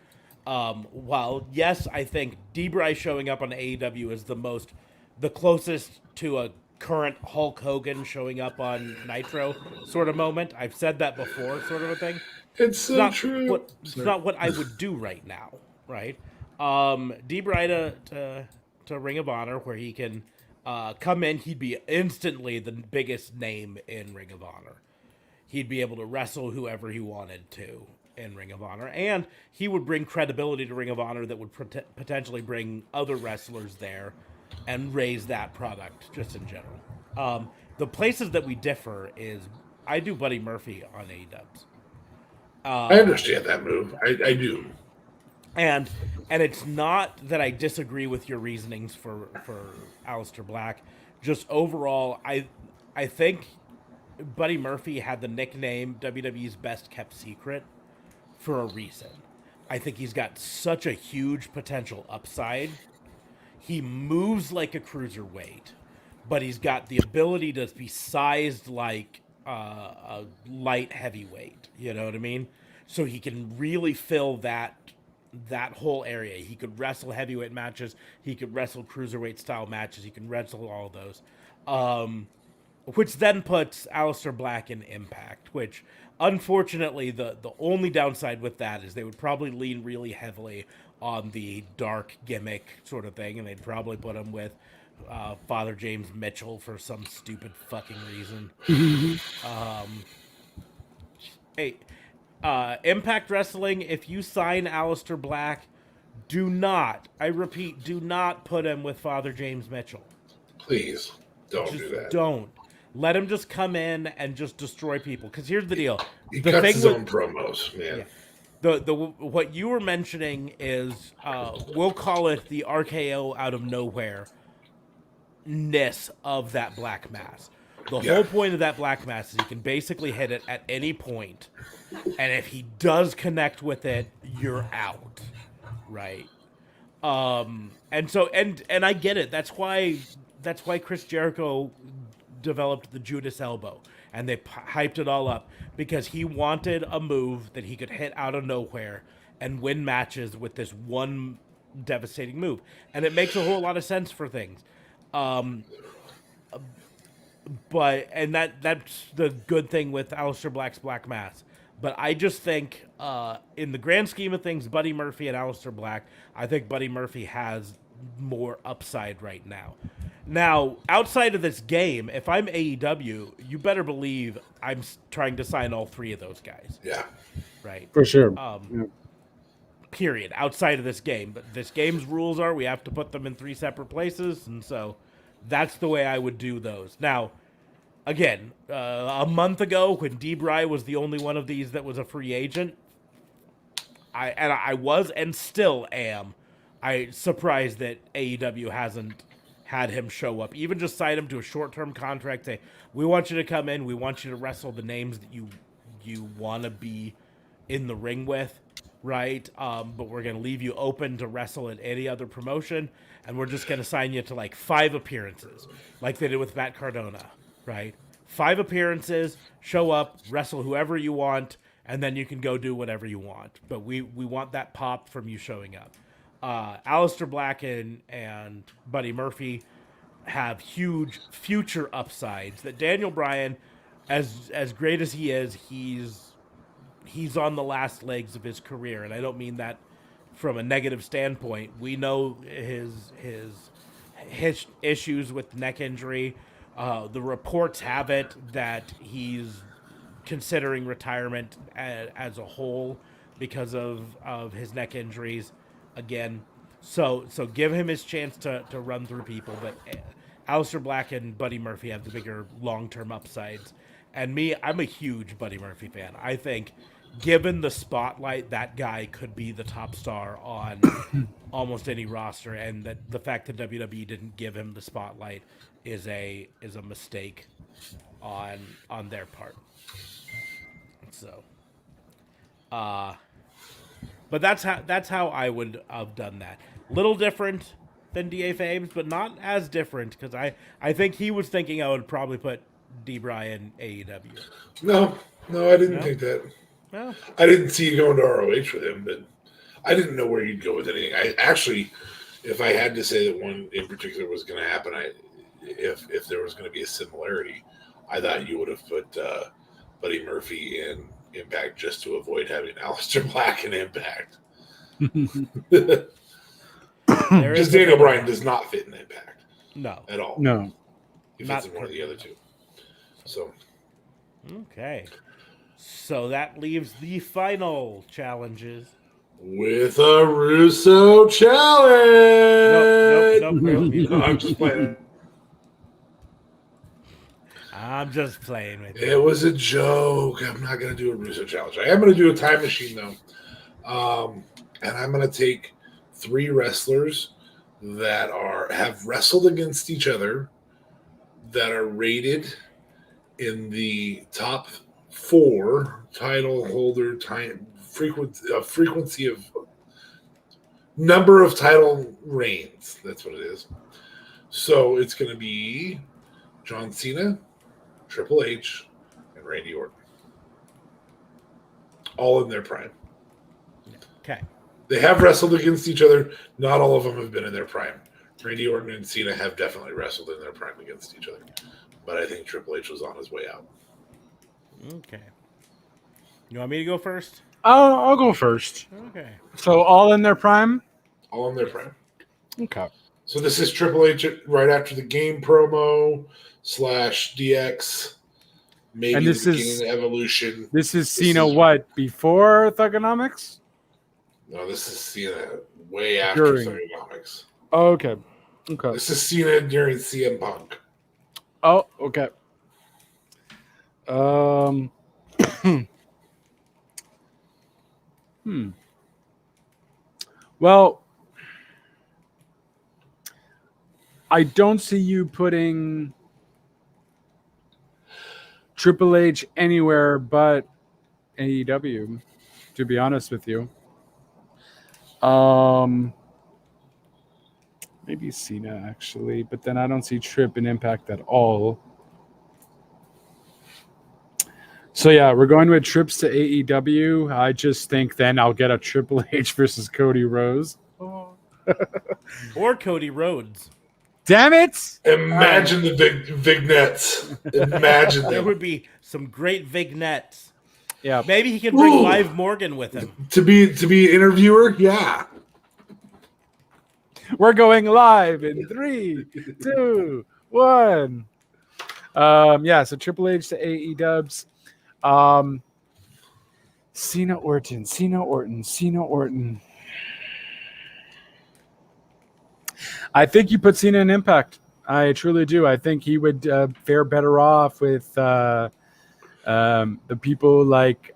while yes, I think D-Bry showing up on AEW is the closest to a current Hulk Hogan showing up on Nitro sort of moment. I've said that before, sort of a thing. It's so not true. It's not what I would do right now, right? D-Bry to Ring of Honor, where he can come in. He'd be instantly the biggest name in Ring of Honor. He'd be able to wrestle whoever he wanted to in Ring of Honor, and he would bring credibility to Ring of Honor that would potentially bring other wrestlers there and raise that product just in general. The places that we differ is I do Buddy Murphy on AEW. I understand that move. I do. And it's not that I disagree with your reasonings for Aleister Black. Just overall, I think Buddy Murphy had the nickname WWE's best kept secret for a reason. I think he's got such a huge potential upside. He moves like a cruiserweight, but he's got the ability to be sized like a light heavyweight. You know what I mean? So he can really fill that whole area. He could wrestle heavyweight matches. He could wrestle cruiserweight style matches. He can wrestle all of those. Which then puts Aleister Black in Impact, which unfortunately the only downside with that is they would probably lean really heavily on the dark gimmick sort of thing, and they'd probably put him with Father James Mitchell for some stupid fucking reason. Impact Wrestling, if you sign Aleister Black, do not put him with Father James Mitchell. Please don't do that. Don't. Let him just come in and just destroy people. Because here's the deal. He cuts his own promos, man. Yeah. The what you were mentioning is we'll call it the RKO out of nowhere ness of that black mass. The whole point of that black mass is he can basically hit it at any point, and if he does connect with it, you're out, right? And so and I get it. That's why Chris Jericho developed the Judas Elbow, and they hyped it all up because he wanted a move that he could hit out of nowhere and win matches with this one devastating move, and it makes a whole lot of sense for things. But that's the good thing with Aleister Black's Black Mass. But I just think, in the grand scheme of things, Buddy Murphy and Aleister Black, I think Buddy Murphy has more upside right now. Now, outside of this game, if I'm AEW, you better believe I'm trying to sign all three of those guys. Yeah. Right? For sure. Period. Outside of this game. But this game's rules are we have to put them in 3 separate places, and so that's the way I would do those. Now, again, a month ago when D-Bry was the only one of these that was a free agent, I was and still am surprised that AEW hasn't had him show up. Even just sign him to a short-term contract. Say, we want you to come in. We want you to wrestle the names that you want to be in the ring with, right? But we're going to leave you open to wrestle at any other promotion, and we're just going to sign you to like 5 appearances, like they did with Matt Cardona, right? 5 appearances, show up, wrestle whoever you want, and then you can go do whatever you want. But we want that pop from you showing up. Aleister Black and Buddy Murphy have huge future upsides. That Daniel Bryan, as great as he is, he's on the last legs of his career, and I don't mean that from a negative standpoint. We know his issues with neck injury. The reports have it that he's considering retirement as a whole because of his neck injuries again. So give him his chance to run through people, but Aleister Black and Buddy Murphy have the bigger long-term upsides. And me, I'm a huge Buddy Murphy fan. I think given the spotlight, that guy could be the top star on almost any roster, and that the fact that WWE didn't give him the spotlight is a mistake on their part. So, but that's how I would have done that. Little different than DA Fames, but not as different, because I think he was thinking I would probably put D. Bryan AEW. No, I didn't think that. Well, I didn't see you going to ROH with him, but I didn't know where you'd go with anything. I actually, if I had to say that one in particular was going to happen, if there was going to be a similarity, I thought you would have put Buddy Murphy in Impact just to avoid having Aleister Black in Impact. Just Daniel Bryan does not fit in Impact. No. At all. No. He fits in one of the other two. So. Okay. So that leaves the final challenges. With a Russo challenge. Nope. No, I'm just playing. I'm just playing with you. It was a joke. I'm not going to do a Russo challenge. I am going to do a time machine, though. And I'm going to take 3 wrestlers that have wrestled against each other that are rated in the top 4 title holder frequency of number of title reigns. That's what it is. So it's going to be John Cena, Triple H, and Randy Orton. All in their prime. Okay. They have wrestled against each other. Not all of them have been in their prime. Randy Orton and Cena have definitely wrestled in their prime against each other. But I think Triple H was on his way out. Okay. You want me to go first? I'll go first. Okay. So all in their prime? All in their prime. Okay. So this is Triple H right after the game promo / DX. Maybe And this the beginning is of Evolution. This is Cena what? Before Thugonomics? No, this is Cena way after During. Thugonomics. Oh, okay. Okay. This is Cena during CM Punk. Oh, okay. Well, I don't see you putting Triple H anywhere but AEW, to be honest with you. Maybe Cena, actually, but then I don't see Trip in Impact at all. So, yeah, we're going with trips to AEW. I just think then I'll get a Triple H versus Cody Rhodes. Or Cody Rhodes. Damn it! Imagine the big vignettes. Imagine There them. would be some great vignettes. Yeah. Maybe he can bring Ooh. Liv Morgan with him. To be an interviewer, yeah. We're going live in 3, 2, 1. Yeah, so Triple H to AEW. Cena Orton. I think you put Cena in Impact. I truly do. I think he would fare better off with the people like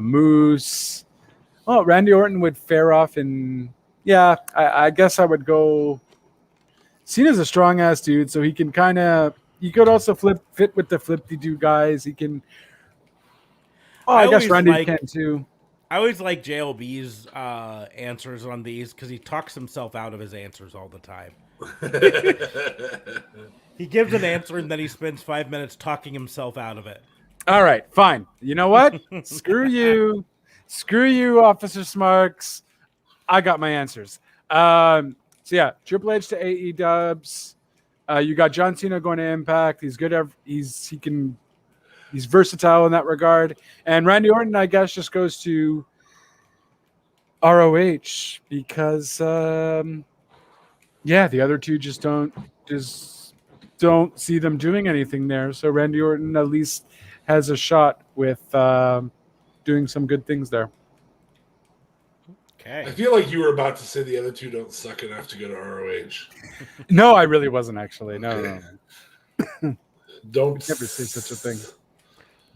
Moose. Oh, Randy Orton would fare off in. Yeah, I guess I would go. Cena's a strong ass dude, so he can kind of. He could also fit with the flip-de-doo guys. He can. Oh, I guess always Randy can too. I always like JLB's answers on these because he talks himself out of his answers all the time. He gives an answer and then he spends 5 minutes talking himself out of it. All right, fine. You know what? Screw you. Screw you, Officer Smarks. I got my answers. So yeah, Triple H to AE Dubs. You got John Cena going to Impact. He's good. He's versatile in that regard. And Randy Orton, I guess, just goes to ROH because the other two just don't see them doing anything there. So Randy Orton at least has a shot with doing some good things there. I Okay. feel like you were about to say the other two don't suck enough to go to ROH. No, I really wasn't actually. No. Don't Never say such a thing.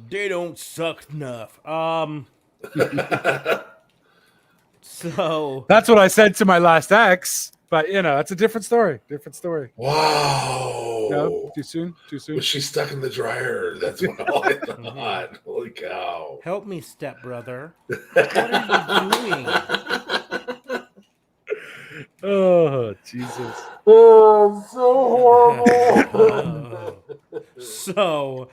They don't suck enough. So That's what I said to my last ex, but that's a different story. Wow. No, too soon. Was she stuck in the dryer? That's what I thought. Holy cow. help me, stepbrother. What are you doing? Oh, Jesus. Oh, so horrible. So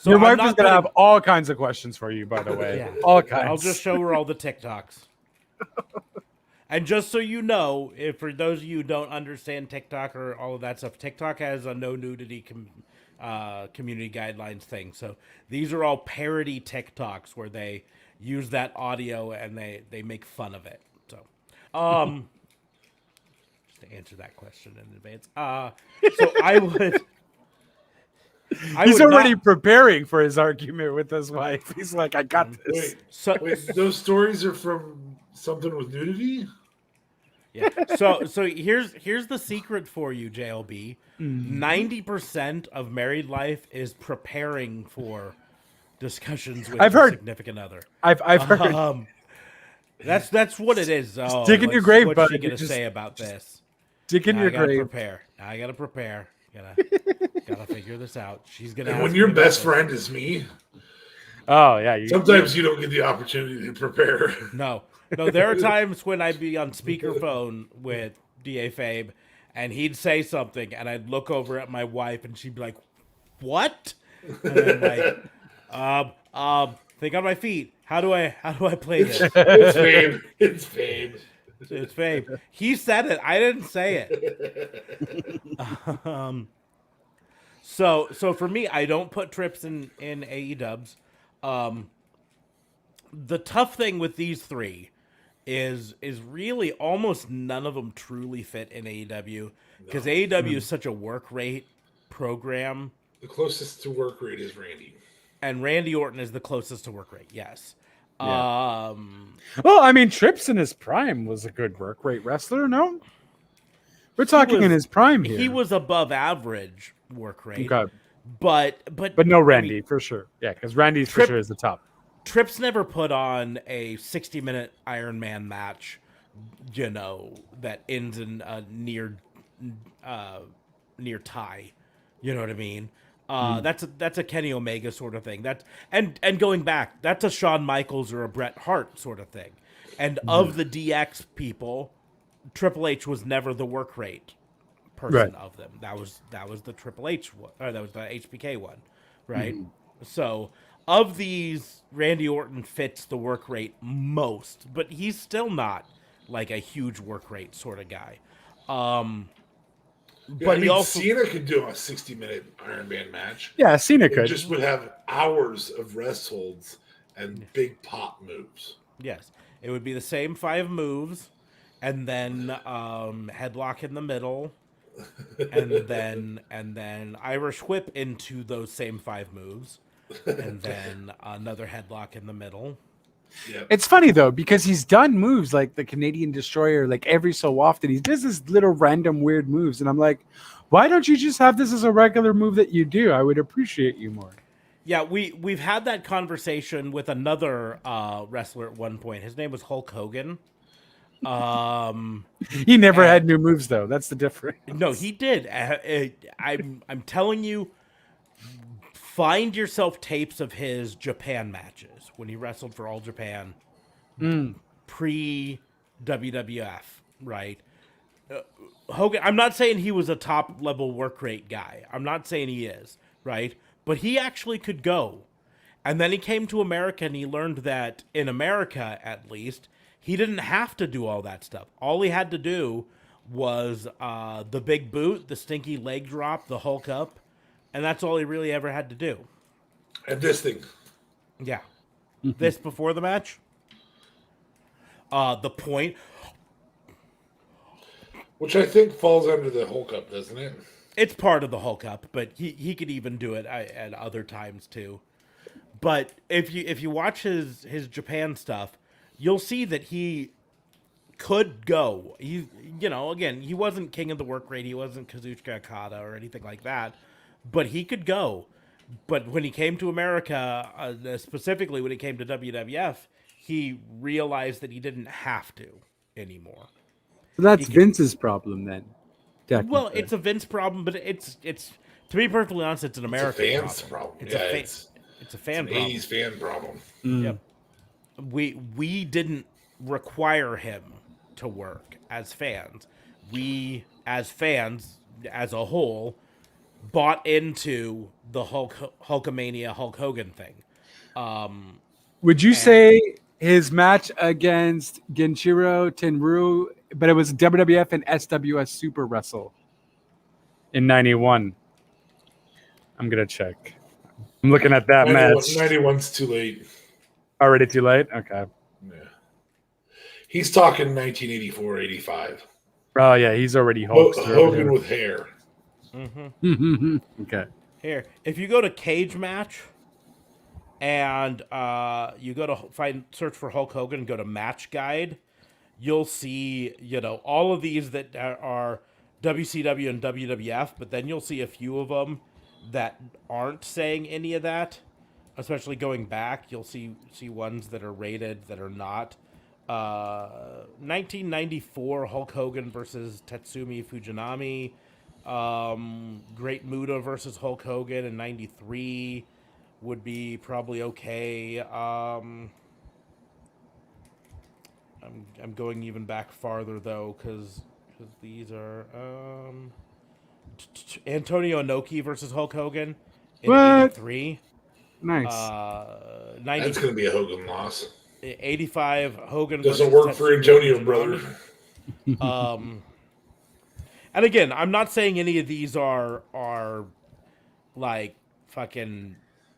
Your I'm wife not is going to have putting- all kinds of questions for you, by the way. Yeah. All kinds. I'll just show her all the TikToks. And just so you know, if for those of you who don't understand TikTok or all of that stuff, TikTok has a no nudity community guidelines thing. So these are all parody TikToks where they use that audio and they make fun of it. So, just to answer that question in advance, so I would. He's would already not- preparing for his argument with his wife. He's like, I got this. Wait, those stories are from something with nudity? Yeah. So here's the secret for you, JLB. 90% of married life is preparing for discussions with I've your heard. significant other. I've heard. That's what it is. Oh, Dig in your grave, what's bud. she gonna Just- say about this? Dig in Now your I gotta grave. prepare. Now I gotta prepare. Gotta figure this out. She's gonna. And ask when me your about best this. friend is me, Oh, yeah. sometimes you don't get the opportunity to prepare. No, there are times when I'd be on speakerphone with DA Fabe, and he'd say something, and I'd look over at my wife, and she'd be like, "What?" And I'm like, think on my feet. How do I play this? It's Fabe. It's Fabe. It's Fabe. He said it. I didn't say it. So for me, I don't put trips in AE Dubs. The tough thing with these three is really almost none of them truly fit in AEW because AEW is such a work rate program, The closest to work rate is Randy. and Randy Orton is the closest to work rate. Yes. Well, I mean, Trips in his prime was a good work rate wrestler, no? We're talking was- in his prime here. He was above average work rate, Okay. but But no I Randy, mean, for sure. Yeah, because Randy's for Trip- sure is the top. Trips never put on a 60-minute Iron Man match, that ends in a near tie. You know what I mean? That's a Kenny Omega sort of thing. And going back, that's a Shawn Michaels or a Bret Hart sort of thing. And of the DX people, Triple H was never the work rate person Right. of them. That was the Triple H one, or that was the HBK one, right? So of these, Randy Orton fits the work rate most, but he's still not like a huge work rate sort of guy. Yeah, But I he mean, also Cena could do a 60-minute Iron Man match. Yeah, Cena It could. just would have hours of rest holds and big pop moves. yes, it would be the same 5 moves, and then headlock in the middle, and then Irish whip into those same 5 moves, and then another headlock in the middle. Yep. It's funny though because he's done moves like the Canadian Destroyer like every so often. He does this little random weird moves, and I'm like, why don't you just have this as a regular move that you do? I would appreciate you more. Yeah, we've had that conversation with another wrestler at one point. His name was Hulk Hogan. He never had And- new moves though. That's the difference. No, he did. I'm telling you, find yourself tapes of his Japan matches when he wrestled for All Japan pre WWF, right? Hogan, I'm not saying he was a top level work rate guy. I'm not saying he is, right? But he actually could go. And then he came to America and he learned that in America, at least, he didn't have to do all that stuff. All he had to do was the big boot, the stinky leg drop, the Hulk up, and that's all he really ever had to do. And this thing. Yeah. This before the match. The point. Which I think falls under the Hulk up, doesn't it? It's part of the Hulk up, but he could even do it at other times too. But if you watch his Japan stuff, you'll see that he could go. He again, he wasn't king of the work rate. He wasn't Kazuchika Okada or anything like that, but he could go. But when he came to America, specifically when he came to WWF, he realized that he didn't have to anymore. So that's Vince's problem then. Well, it's a Vince problem, but it's to be perfectly honest, it's an American It's a fan's problem. It's Yeah, it's a fan an problem. 80s fan problem. Yep. We didn't require him to work as fans. We, as fans, as a whole, bought into the Hulkamania Hulk Hogan thing. Would you say his match against Genshiro Tenryu, but it was WWF and SWS Super Wrestle in '91? I'm gonna check. I'm looking at that 91, match. 91's too late. Already too late? Okay. Yeah. He's talking 1984, 85. Oh yeah, he's already Hulk. Hogan with hair. Okay. Here, if you go to Cage Match and you go to search for Hulk Hogan and go to Match Guide, you'll see, all of these that are WCW and WWF, but then you'll see a few of them that aren't saying any of that. Especially going back, you'll see ones that are rated that are not. 1994 Hulk Hogan versus Tatsumi Fujinami. Great Muta versus Hulk Hogan in '93 would be probably okay. I'm going even back farther though, because these are Antonio Inoki versus Hulk Hogan in '83. Nice. 90, That's going to be a Hogan loss. 85 Hogan Doesn't versus work for Tetsuya Antonio, Fujinami. brother. And again, I'm not saying any of these are like fucking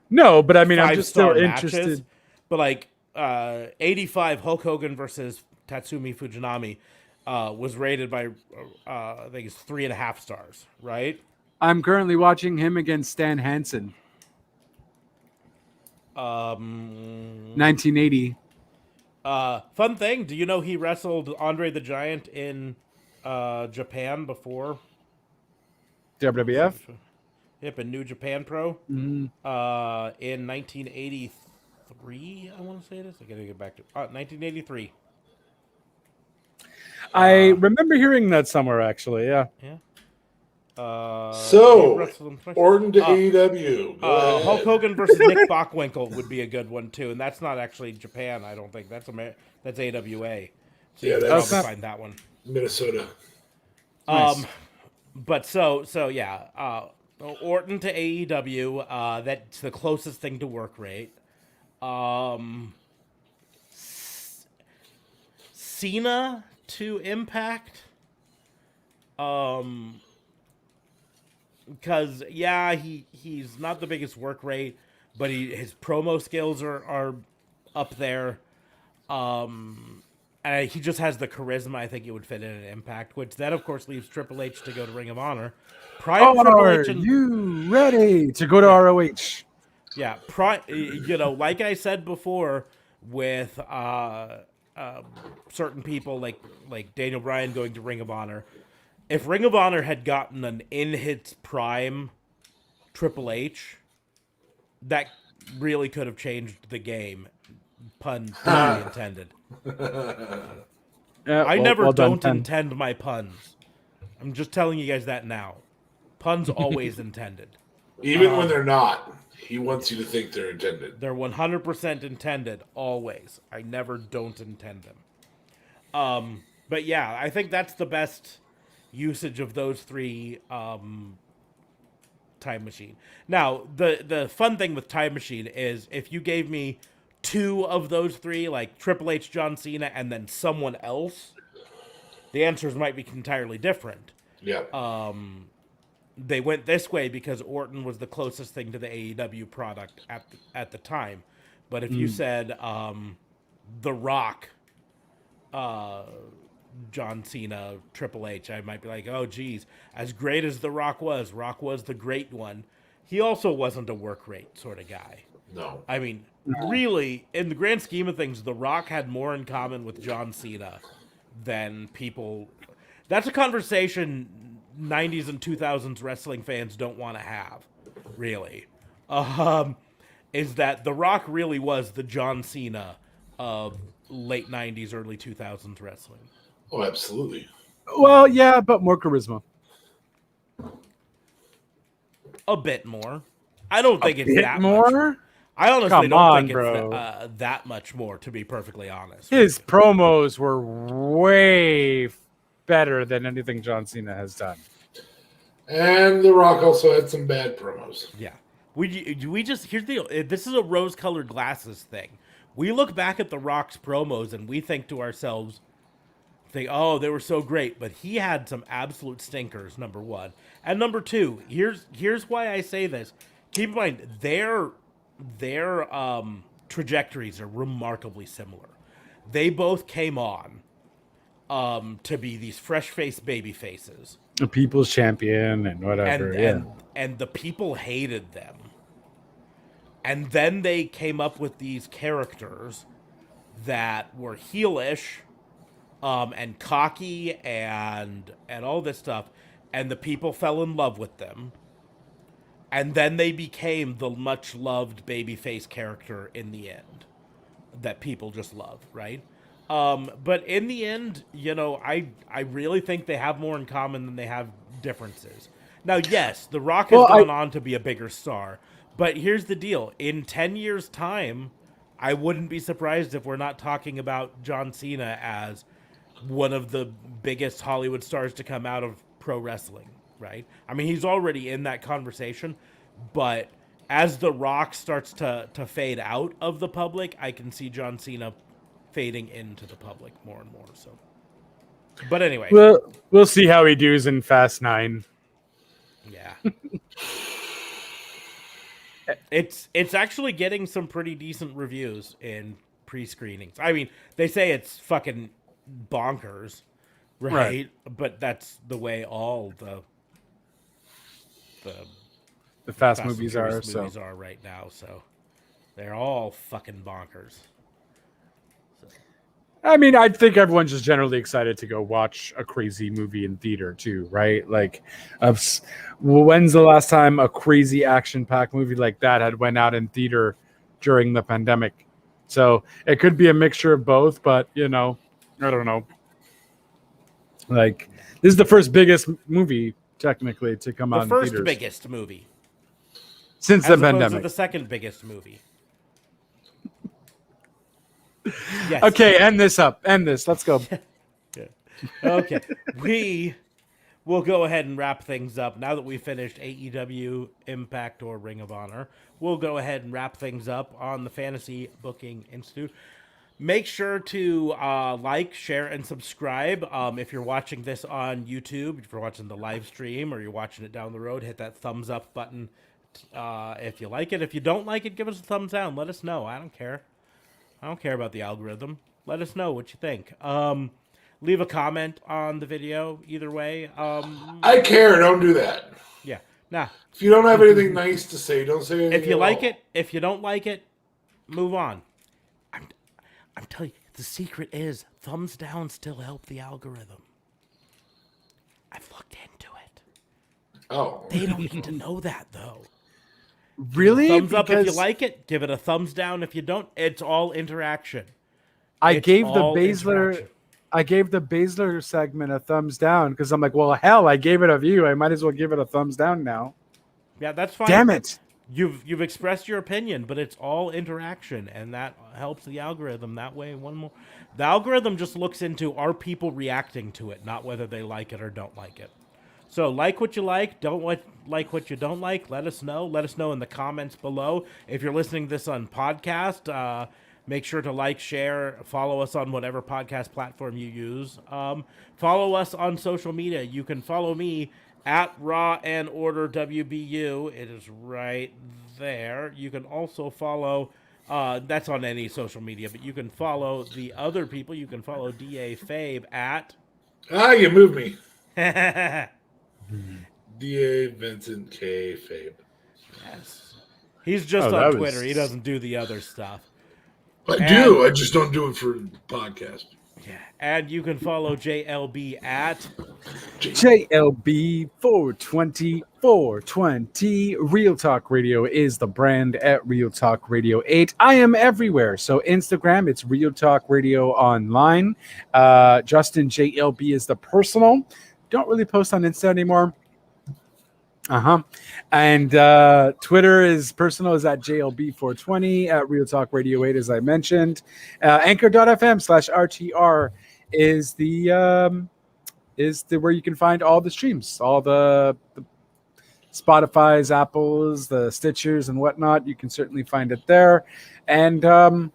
No, but I mean, I'm just still five-star interested. matches, but like 85 Hulk Hogan versus Tatsumi Fujinami was rated by I think it's 3.5 stars, right? I'm currently watching him against Stan Hansen, 1980. Fun thing, do you know he wrestled Andre the Giant in Japan before? WWF. Yep, in New Japan Pro. In 1983, I want to say this. I gotta get back to 1983. I remember hearing that somewhere actually. Yeah. Yeah. So, he wrestled him twice. Orton to AEW. Go ahead. Hulk Hogan versus Nick Bockwinkel would be a good one too, and that's not actually Japan. I don't think that's that's AWA. So Yeah, you can that's- probably find that one. Minnesota. Nice. But so yeah, Orton to AEW. That's the closest thing to work rate. Cena to Impact. Because he's not the biggest work rate, but his promo skills are up there. And he just has the charisma. I think it would fit in an Impact, which then of course leaves Triple H to go to Ring of Honor. Prior to Triple Are H and you ready to go to ROH? yeah, like I said before, with certain people like Daniel Bryan going to Ring of Honor, if Ring of Honor had gotten an in his prime Triple H, that really could have changed the game. Pun totally intended. Yeah, I never well done, don't Pen. intend my puns. I'm just telling you guys that now. Puns always intended. Even when they're not, he wants you to think they're intended. They're 100% intended always. I never don't intend them. But yeah, I think that's the best usage of those three Time Machine. Now, the fun thing with Time Machine is if you gave me two of those three, like Triple H, John Cena, and then someone else, the answers might be entirely different. Yeah. They went this way because Orton was the closest thing to the AEW product at the time. But if you said The Rock, John Cena, Triple H, I might be like, oh, geez, as great as The Rock was the great one. He also wasn't a work rate sort of guy. No. I mean, really, in the grand scheme of things, The Rock had more in common with John Cena than people. That's a conversation 90s and 2000s wrestling fans don't want to have, really. Is that The Rock really was the John Cena of late 90s, early 2000s wrestling. Oh, absolutely. Well, yeah, but more charisma. A bit more. I don't think it's Bit that more? much. I honestly Come don't on, think bro. it's that much more, to be perfectly honest. His promos were way better than anything John Cena has done. And The Rock also had some bad promos. Yeah. We just, here's the deal. This is a rose-colored glasses thing. We look back at The Rock's promos and we think to ourselves, oh, they were so great, but he had some absolute stinkers, number one. And number two, here's why I say this. Keep in mind, their trajectories are remarkably similar. They both came on to be these fresh-faced baby faces. A people's champion and whatever. And the people hated them. And then they came up with these characters that were heelish and cocky and all this stuff, and the people fell in love with them. And then they became the much loved babyface character in the end that people just love, right? But in the end, I really think they have more in common than they have differences. Now, yes, The Rock has gone on to be a bigger star, but here's the deal. In 10 years' time, I wouldn't be surprised if we're not talking about John Cena as one of the biggest Hollywood stars to come out of pro wrestling, right? I mean, he's already in that conversation, but as The Rock starts to fade out of the public, I can see John Cena fading into the public more and more. So, but anyway, we'll see how he does in Fast 9. Yeah. It's actually getting some pretty decent reviews in pre-screenings. I mean, they say it's fucking bonkers, right? But that's the way all the Fast movies are right now. So they're all fucking bonkers. I mean, I think everyone's just generally excited to go watch a crazy movie in theater too, right? Like, when's the last time a crazy action-packed movie like that had went out in theater during the pandemic? So it could be a mixture of both, but I don't know. Like, this is the first biggest movie technically to come out in theaters. The first biggest movie since the pandemic. To the second biggest movie. Yes. Okay, end this. Let's go. Yeah. Okay. We will go ahead and wrap things up. Now that we've finished AEW, Impact, or Ring of Honor, we'll go ahead and wrap things up on the Fantasy Booking Institute. Make sure to like, share, and subscribe. If you're watching this on YouTube, if you're watching the live stream, or you're watching it down the road, hit that thumbs up button if you like it. If you don't like it, give us a thumbs down. Let us know. I don't care. I don't care about the algorithm. Let us know what you think. Leave a comment on the video either way. I care. Don't do that. Yeah. Nah. If you don't have anything nice to say, don't say anything. If you like it, if you don't like it, move on. I'm telling you, the secret is thumbs down still help the algorithm. I've looked into it. Oh. They don't need to know that, though. Really? Thumbs up if you Because like it. Give it a thumbs down if you don't. It's all interaction. I It's gave the all Baszler. interaction. I gave the Baszler segment a thumbs down because I'm like, well, hell, I gave it a view. I might as well give it a thumbs down now. Yeah, that's fine. Damn it. You've expressed your opinion, but it's all interaction, and that helps the algorithm. That way, the algorithm just looks into are people reacting to it, not whether they like it or don't like it. So, like what you like, don't like what you don't like. Let us know. Let us know in the comments below. If you're listening to this on podcast, make sure to like, share, follow us on whatever podcast platform you use. Follow us on social media. You can follow me at Raw and Order WBU. It is right there. You can also follow, that's on any social media, but you can follow the other people. You can follow DA Fabe at. You moved me. Yes. D.A. Vincent K. Fabe. He's just Oh, on that Twitter. was- He doesn't do the other stuff. I do. I just don't do it for podcast. Yeah. And you can follow JLB at. JLB 420. Real Talk Radio is the brand at Real Talk Radio 8. I am everywhere. So Instagram, it's Real Talk Radio Online. Justin JLB is the personal. Don't really post on Insta anymore. And Twitter is personal is at JLB420 at Real Talk Radio 8, as I mentioned. Anchor.fm/RTR is the where you can find all the streams, all the Spotify's, Apple's, the Stitchers and whatnot. You can certainly find it there. And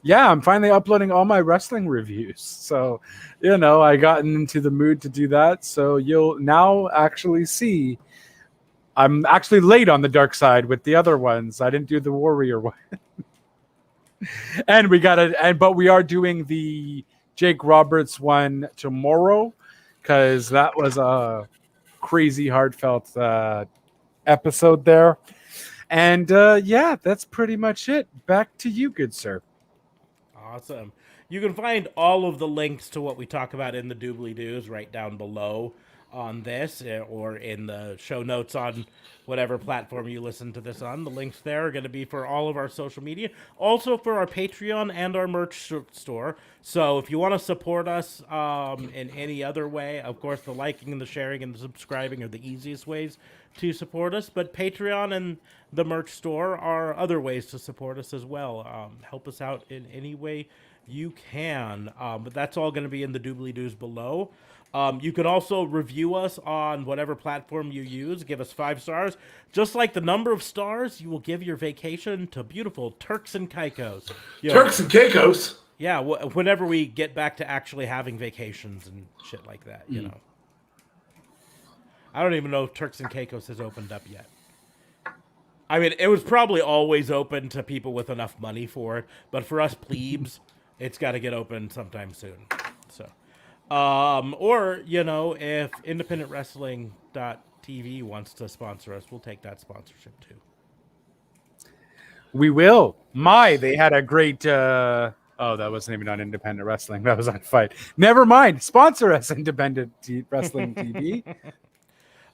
yeah, I'm finally uploading all my wrestling reviews. So, I gotten into the mood to do that. So you'll now actually see I'm actually late on the dark side with the other ones. I didn't do the Warrior one. And but we are doing the Jake Roberts one tomorrow because that was a crazy heartfelt episode there. And yeah, that's pretty much it. Back to you, good sir. Awesome. You can find all of the links to what we talk about in the doobly-doos right down below on this or in the show notes on whatever platform you listen to this on. The links there are going to be for all of our social media, also for our Patreon and our merch store. So if you want to support us in any other way, of course, the liking and the sharing and the subscribing are the easiest ways to support us, but Patreon and the merch store are other ways to support us as well. Help us out in any way you can, but that's all going to be in the doobly-doos below. You can also review us on whatever platform you use. Give us 5 stars. Just like the number of stars, you will give your vacation to beautiful Turks and Caicos. Turks and Caicos? Yeah, whenever we get back to actually having vacations and shit like that, I don't even know if Turks and Caicos has opened up yet. I mean, it was probably always open to people with enough money for it, but for us plebes, it's got to get open sometime soon. So, or, if independentwrestling.tv wants to sponsor us, we'll take that sponsorship too. We will. They had a great that wasn't even on Independent Wrestling. That was on Fight. Never mind. Sponsor us, Independent Wrestling TV.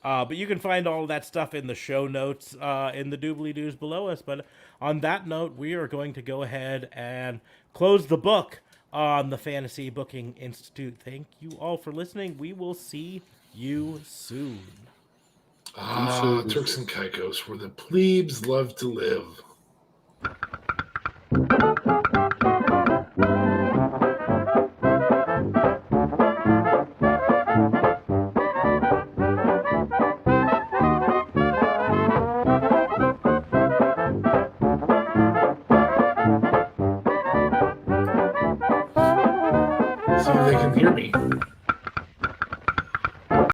But you can find all of that stuff in the show notes in the doobly-doos below us. But on that note, we are going to go ahead and close the book on the Fantasy Booking Institute. Thank you all for listening. We will see you soon. Turks and Caicos, where the plebes love to live. So they can hear me.